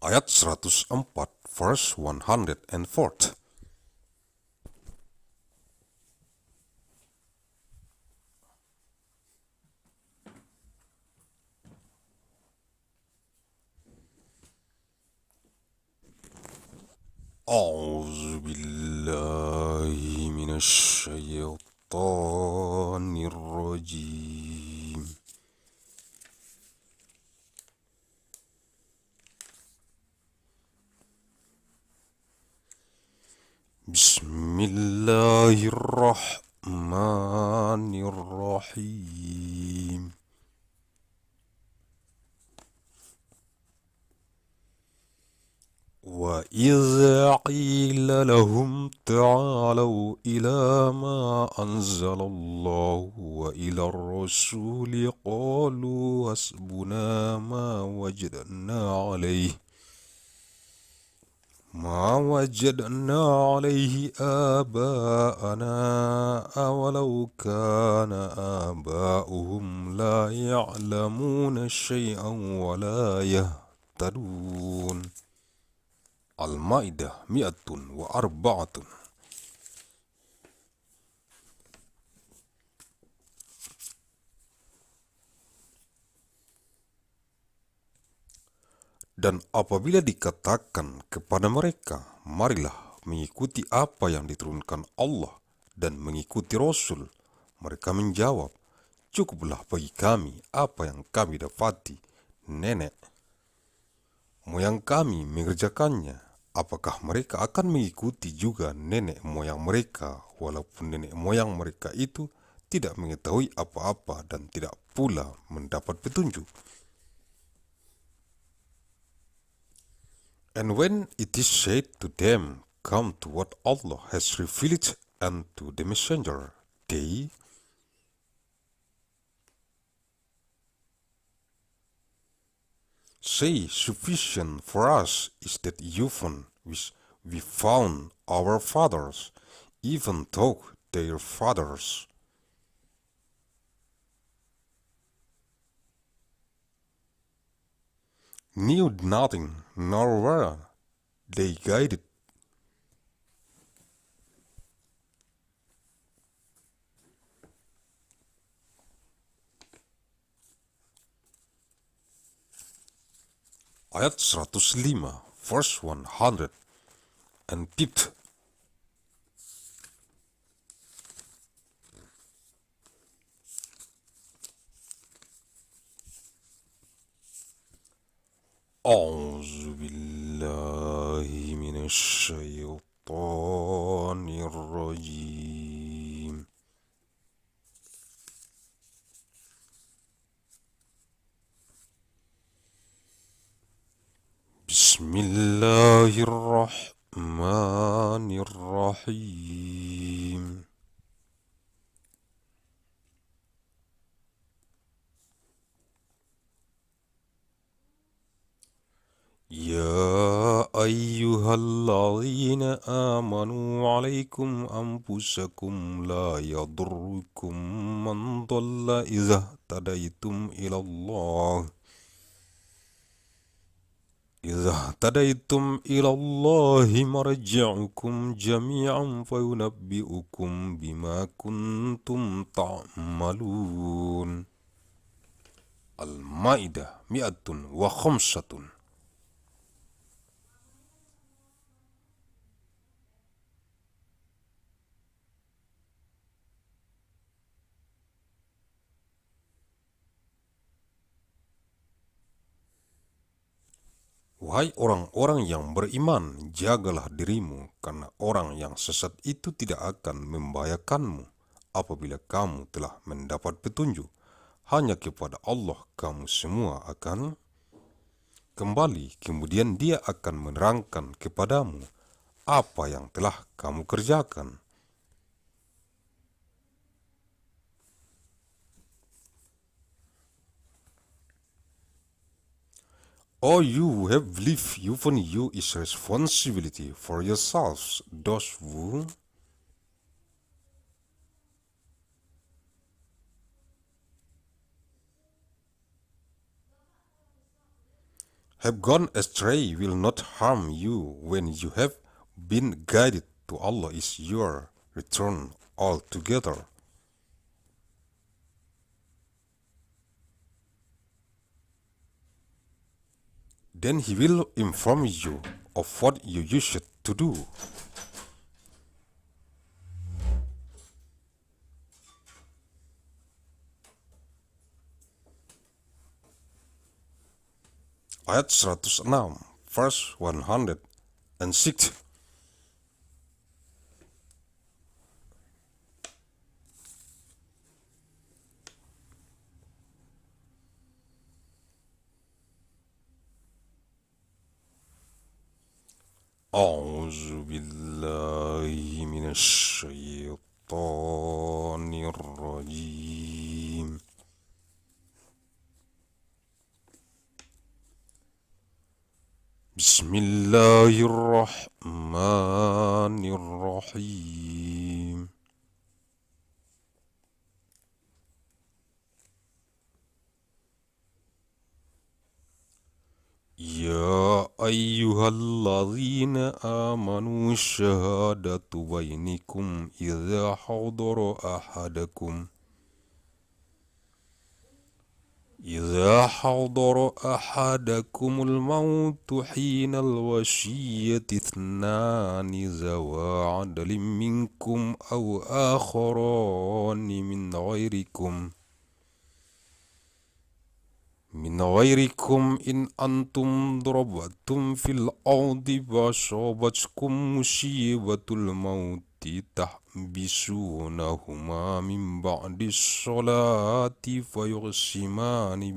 Ayat 104, verse 104. أعوذ بالله من الشيطان الرجيم. بسم الله الرحمن الرحيم. وإذا قيل لهم تعالوا إلى ما أنزل الله وإلى الرسول قالوا حسبنا ما وجدنا عليه آباءنا أولو كان آباؤهم لا يعلمون شيئا ولا يهتدون. Al-Ma'idah 104. Dan apabila dikatakan kepada mereka, marilah mengikuti apa yang diturunkan Allah dan mengikuti Rasul, mereka menjawab, cukuplah bagi kami apa yang kami dapati nenek moyang kami mengerjakannya. Apakah mereka akan mengikuti juga nenek moyang mereka, walaupun nenek moyang mereka itu tidak mengetahui apa-apa dan tidak pula mendapat petunjuk? And when it is said to them, come to what Allah has revealed unto the messenger, they say, sufficient for us is that you've which we found our fathers, even though their fathers knew nothing, nor were they guided. Ayat 105, verse 105. أعوذ بالله من الشيطان الرجيم. Bismillahirrahmanirrahim. Ya ayyuhalladzina amanu alaikum anfusakum la yadurrukum man dhalla idza tadaitum ilallah. إذا اهتديتم إلى الله مرجعكم جميعا فينبئكم بما كنتم تعملون. المائدة 105. Wahai orang-orang yang beriman, jagalah dirimu, karena orang yang sesat itu tidak akan membahayakanmu apabila kamu telah mendapat petunjuk. Hanya kepada Allah kamu semua akan kembali, kemudian Dia akan menerangkan kepadamu apa yang telah kamu kerjakan. Oh, you who have believed, upon you is responsibility for yourselves, those who have gone astray will not harm you when you have been guided to Allah is your return altogether. Then He will inform you of what you used to do. Ayat 106, verse 106. A'udzu billahi minasy syaithanir rajim. Bismillahirrahmanirrahim. Ya ayyuhalladzina amanu syahadatu bainikum idza hadara ahadakum إذا حضر أحدكم الموت حين الوصية اثنان ذوى عدل منكم أو آخران من غيركم إن أنتم ضربتم في الأرض فأصابتكم مصيبة الموت تحبسونهما من بعد الصلاة فيقسمان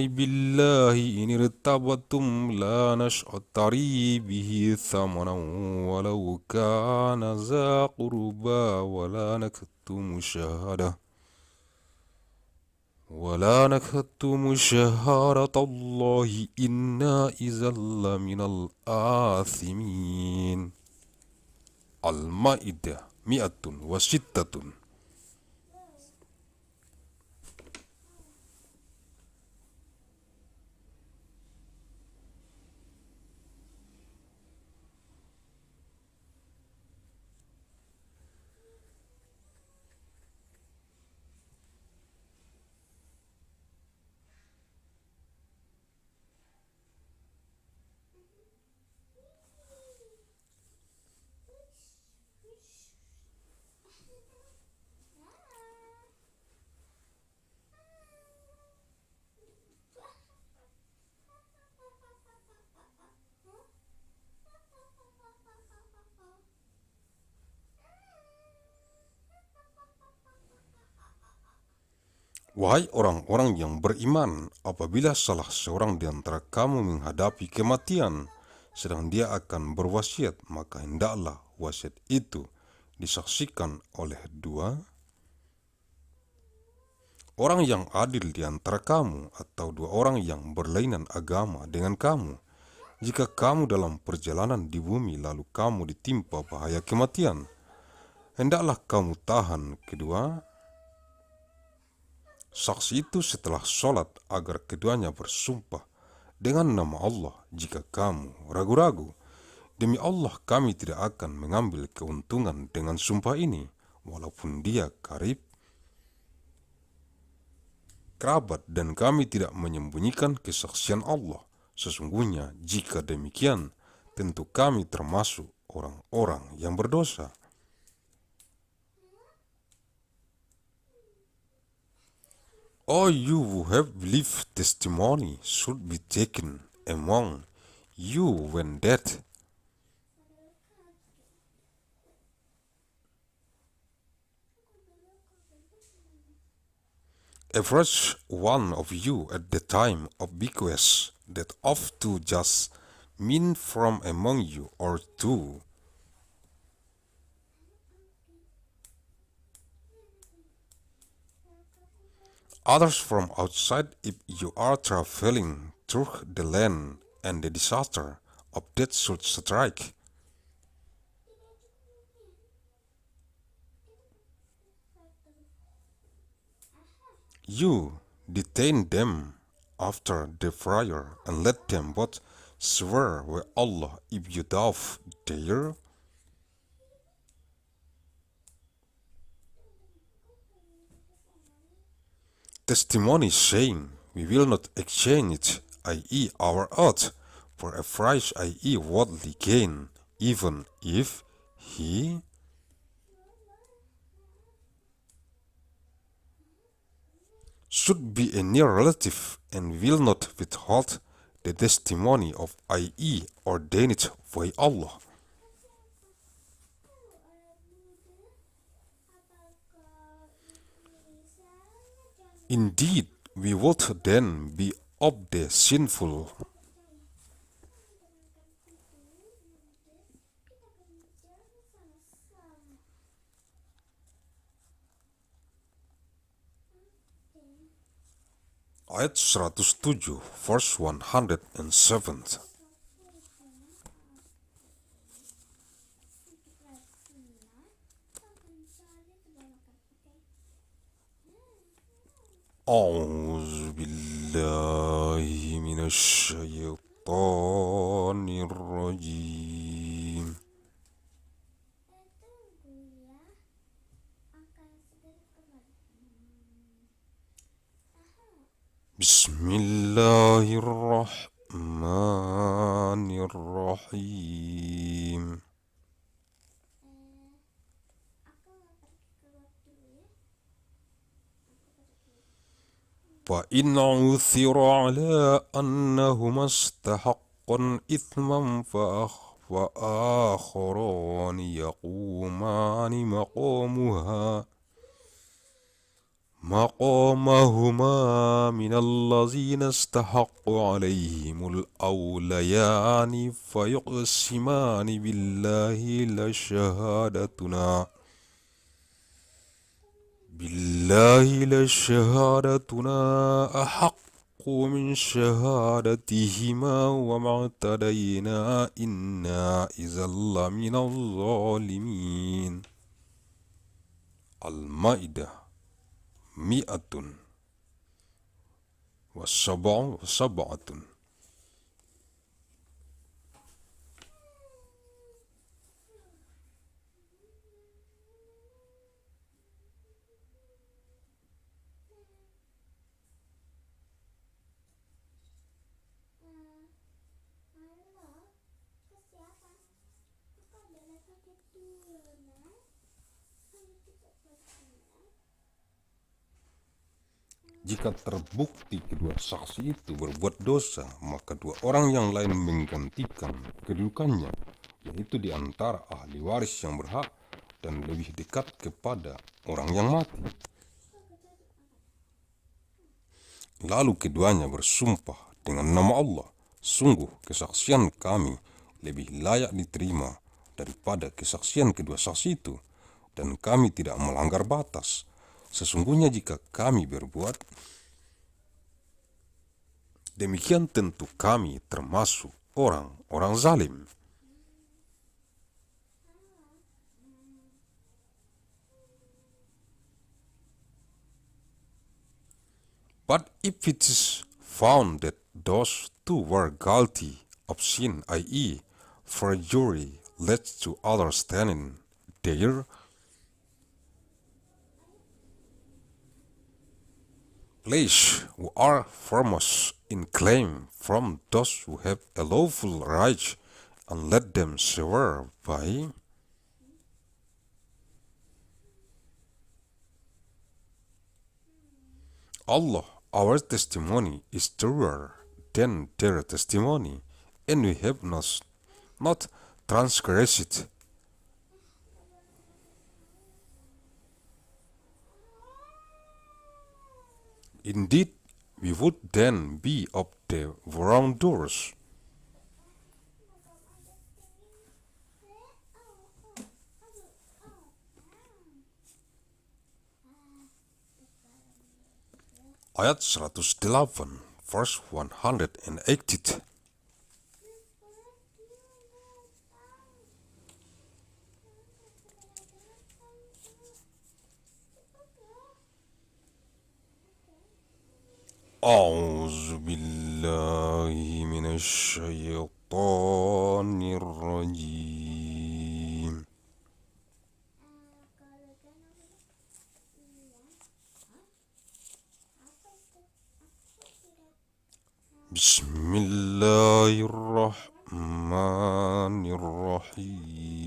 بالله إن ارتبتم لا نشتري به ثمنا ولو كان ذا قربى ولا نكتم شهادة الله إنا إذا لمن الآثمين. المائدة 106. Wahai orang-orang yang beriman, apabila salah seorang di antara kamu menghadapi kematian, sedang dia akan berwasiat, maka hendaklah wasiat itu disaksikan oleh dua orang yang adil di antara kamu atau dua orang yang berlainan agama dengan kamu. Jika kamu dalam perjalanan di bumi lalu kamu ditimpa bahaya kematian, hendaklah kamu tahan kedua saksi itu setelah sholat agar keduanya bersumpah dengan nama Allah. Jika kamu ragu-ragu, demi Allah kami tidak akan mengambil keuntungan dengan sumpah ini, walaupun dia kerabat, dan kami tidak menyembunyikan kesaksian Allah. Sesungguhnya jika demikian, tentu kami termasuk orang-orang yang berdosa. All you who have believed, testimony should be taken among you when death average one of you at the time of bequest, that of two just mean from among you, or two others from outside, if you are traveling through the land and the disaster of death should strike. You detain them after the prayer and let them both swear by Allah if you doubt their testimony, saying, we will not exchange it, i.e. our oath, for a price, i.e. worldly gain, even if he should be a near relative, and will not withhold the testimony of, i.e. ordained it by Allah. Indeed, we would then be of the sinful. Ayat 107, verse 107. أعوذ بالله من الشيطان الرجيم. بسم الله الرحمن الرحيم. فإن عثر على أنهما استحقا إثما فآخران يقومان مقامهما من الذين استحقوا عليهم الأوليان فيقسمان بالله لشهادتنا أحق من شهادتهما وما اعتدينا إنا إذا لمن الظالمين. المائدة 107. Jika terbukti kedua saksi itu berbuat dosa, maka dua orang yang lain menggantikan kedudukannya, yaitu di antara ahli waris yang berhak dan lebih dekat kepada orang yang mati. Lalu keduanya bersumpah dengan nama Allah, sungguh kesaksian kami lebih layak diterima daripada kesaksian kedua saksi itu, dan kami tidak melanggar batas. Sesungguhnya jika kami berbuat demikian, tentu kami termasuk orang-orang zalim. But if it is found that those two were guilty of sin, i.e., for a jury led to others standing there place who are foremost in claim from those who have a lawful right, and let them swear by Allah, our testimony is truer than their testimony, and we have not transgressed. Indeed, we would then be of the wrongdoers. Ayat 108, verse 180. أعوذ بالله من الشيطان الرجيم. بسم الله الرحمن الرحيم.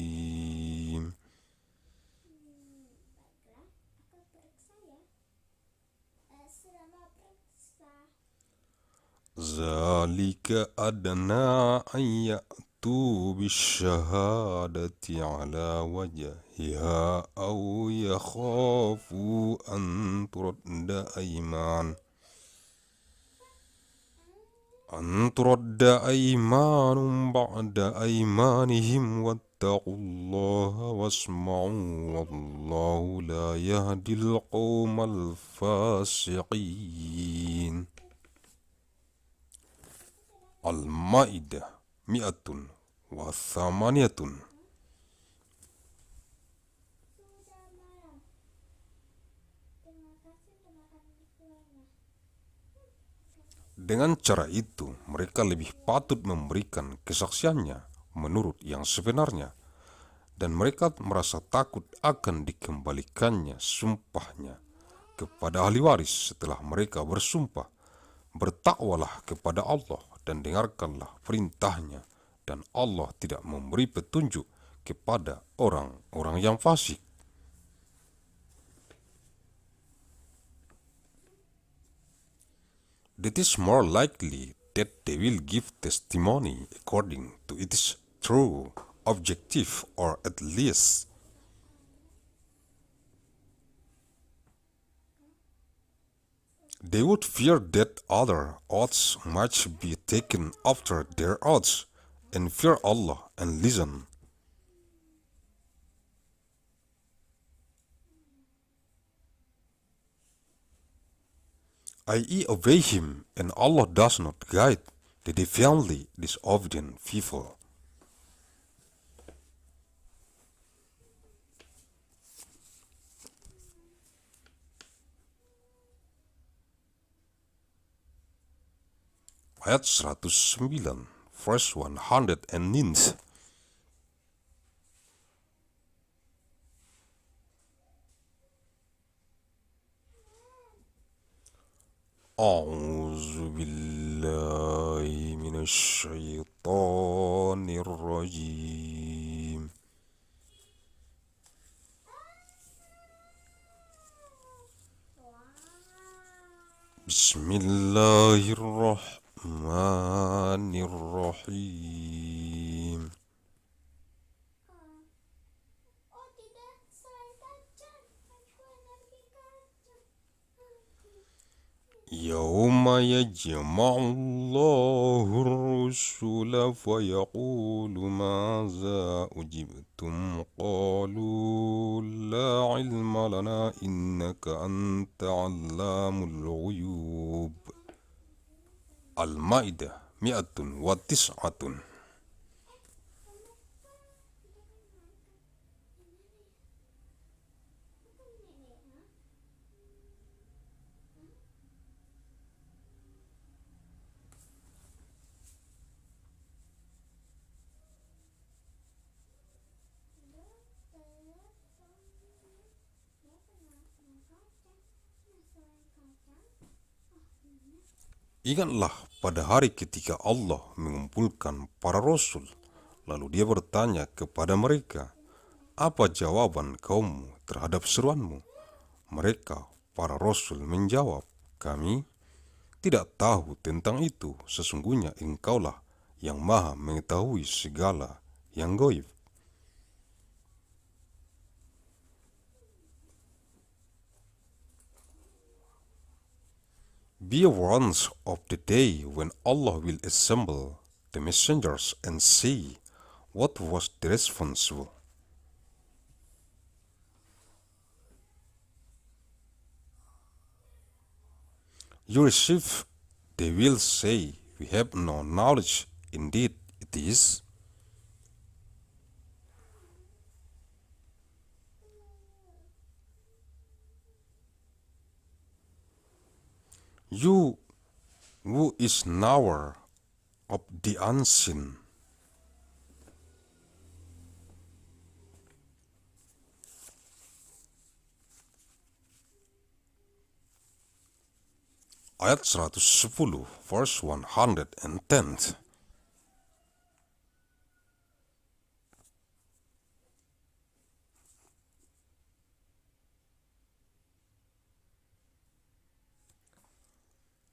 ذلك أدنى أن يأتوا بالشهادة على وجهها أو يخافوا أن ترد أيمان بعد أيمانهم واتقوا الله واسمعوا والله لا يهدي القوم الفاسقين. Al-Maidah 108. Dengan cara itu, mereka lebih patut memberikan kesaksiannya menurut yang sebenarnya, dan mereka merasa takut akan dikembalikannya sumpahnya kepada ahli waris setelah mereka bersumpah. Bertakwalah kepada Allah dan dengarkanlah perintahnya, dan Allah tidak memberi petunjuk kepada orang-orang yang fasik. It is more likely that they will give testimony according to its true objective, or at least they would fear that other oaths might be taken after their oaths, and fear Allah and listen. I.e., obey Him, and Allah does not guide the defiantly disobedient people. Ayat 109, verse 109. أعوذ بالله من الشيطان الرجيم. بسم الله الرحمن الرحيم. يوم يجمع الله الرسل فيقول ماذا أجبتم قالوا لا علم لنا إنك أنت علام الغيوب. Al-Maidah 109. Ingatlah pada hari ketika Allah mengumpulkan para rasul, lalu dia bertanya kepada mereka, apa jawaban kaummu terhadap seruanmu? Mereka, para rasul menjawab, kami tidak tahu tentang itu, sesungguhnya engkaulah yang maha mengetahui segala yang gaib. Be warned of the day when Allah will assemble the messengers and say, what was the responsible? You receive, they will say, we have no knowledge, indeed it is. You who is knower of the unseen. Ayat 110, verse 110.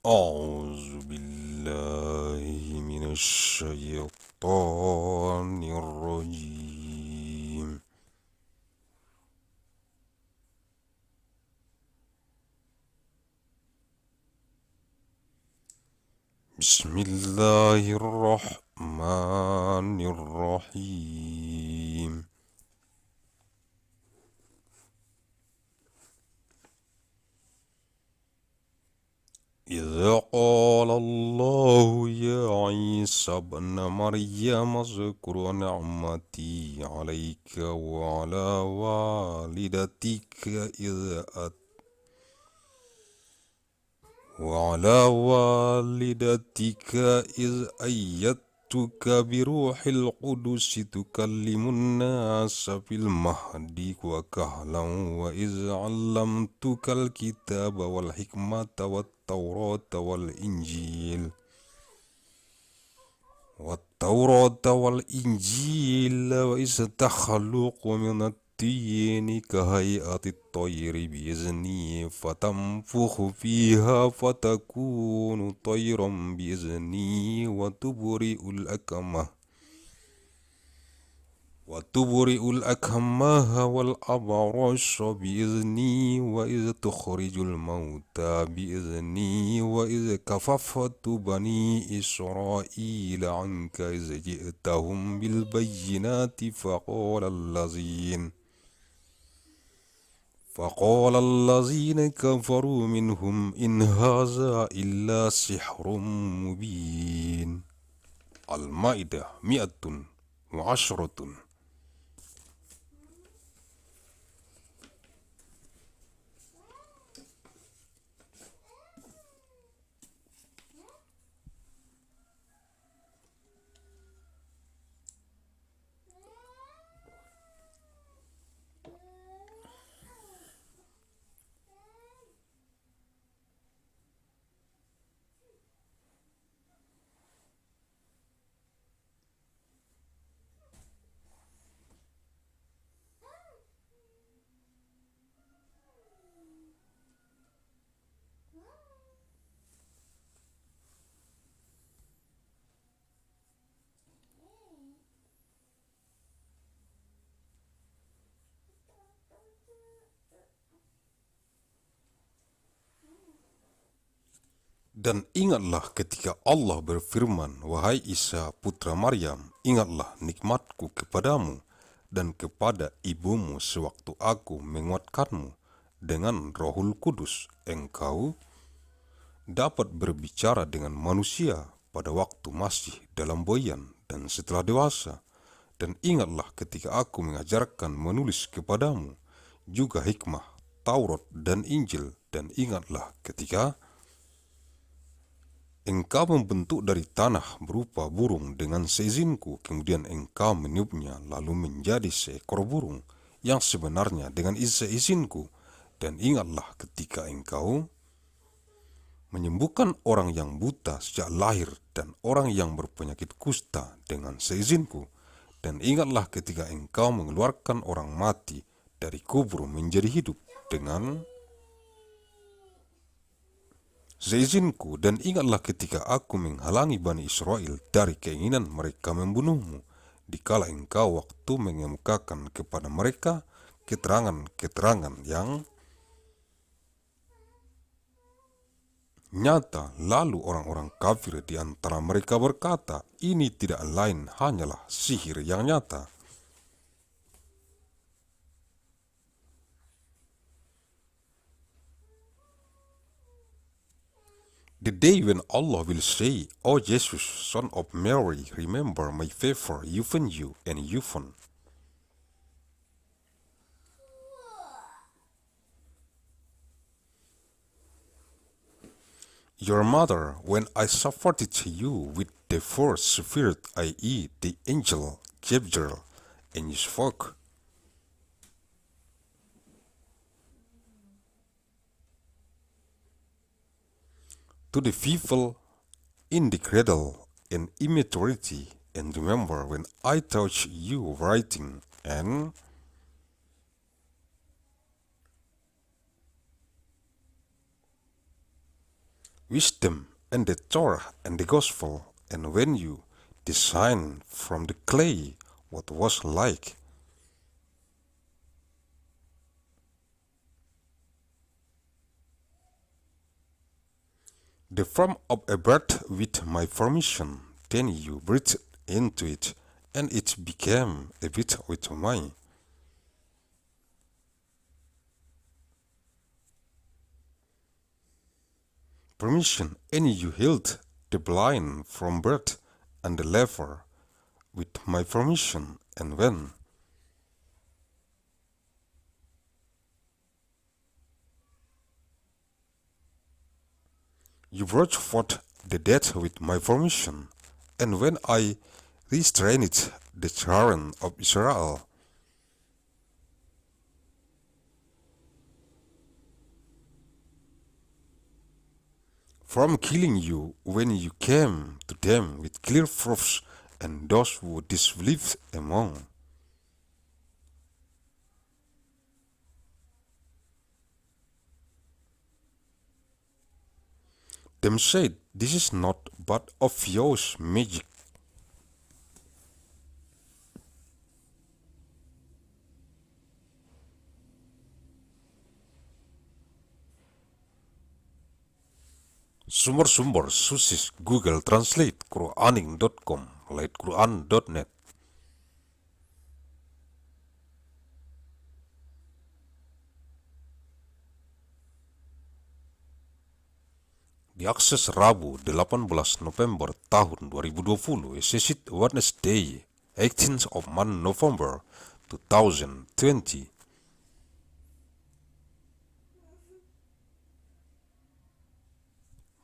أعوذ بالله من الشيطان الرجيم. بسم الله الرحمن الرحيم. إذ قال الله يا عيسى ابن مريم اذكر نعمتي عليك وعلى والدتك إذ أيدتك بروح القدس تكلم الناس في المهد وكهلا وإذ علمتك الكتاب والحكمة والتوراة والإنجيل وإذ تخلق من الطين كهيئة الطير بإذني فتنفخ فيها فتكون طيرا بإذني وتبرئ الأكمه والأبرص بإذني وإذ تخرج الموتى بإذني وإذ كففت بني إسرائيل عنك إذ جئتهم بالبينات فقال الذين كفروا منهم إن هذا إلا سحر مبين. Al-Maidah 110. Dan ingatlah ketika Allah berfirman, wahai Isa putra Maryam, ingatlah nikmatku kepadamu dan kepada ibumu sewaktu aku menguatkanmu dengan Rohul Kudus. Engkau dapat berbicara dengan manusia pada waktu masih dalam boyan dan setelah dewasa. Dan ingatlah ketika aku mengajarkan menulis kepadamu juga hikmah, Taurat dan Injil. Dan ingatlah ketika engkau membentuk dari tanah berupa burung dengan seizinku, kemudian engkau meniupnya lalu menjadi seekor burung yang sebenarnya dengan seizinku. Dan ingatlah ketika engkau menyembuhkan orang yang buta sejak lahir dan orang yang berpenyakit kusta dengan seizinku. Dan ingatlah ketika engkau mengeluarkan orang mati dari kubur menjadi hidup dengan seizinku. Dan ingatlah ketika aku menghalangi Bani Israel dari keinginan mereka membunuhmu, dikala engkau waktu mengemukakan kepada mereka keterangan-keterangan yang nyata. Lalu orang-orang kafir di antara mereka berkata, ini tidak lain hanyalah sihir yang nyata. The day when Allah will say, O Jesus, son of Mary, remember my favor given you and given your mother when I suffered to you with the first spirit, i.e. the angel Gabriel, and you spoke to the people in the cradle in immaturity, and remember when I taught you writing and wisdom and the Torah and the gospel, and when you designed from the clay what was like the form of a bird with my permission, then you breathed into it, and it became a bit with my permission, and you healed the blind from birth and the leper with my permission, and when you brought forth the dead with my permission, and when I restrained the children of Israel from killing you, when you came to them with clear proofs, and those who disbelieved among them said, this is not but obvious magic. Sumber-sumber Susis Google Translate Quraning.com, lightquran.net. Diakses Rabu 18 November tahun 2020, session Wednesday 18th of November 2020.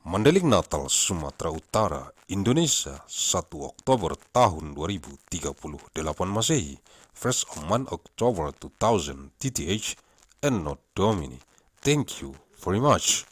Mandailing Natal, Sumatera Utara, Indonesia, 1 Oktober tahun 2038 Masehi, 1st Oktober 2000 TTH, ANNO Domini. Thank you very much.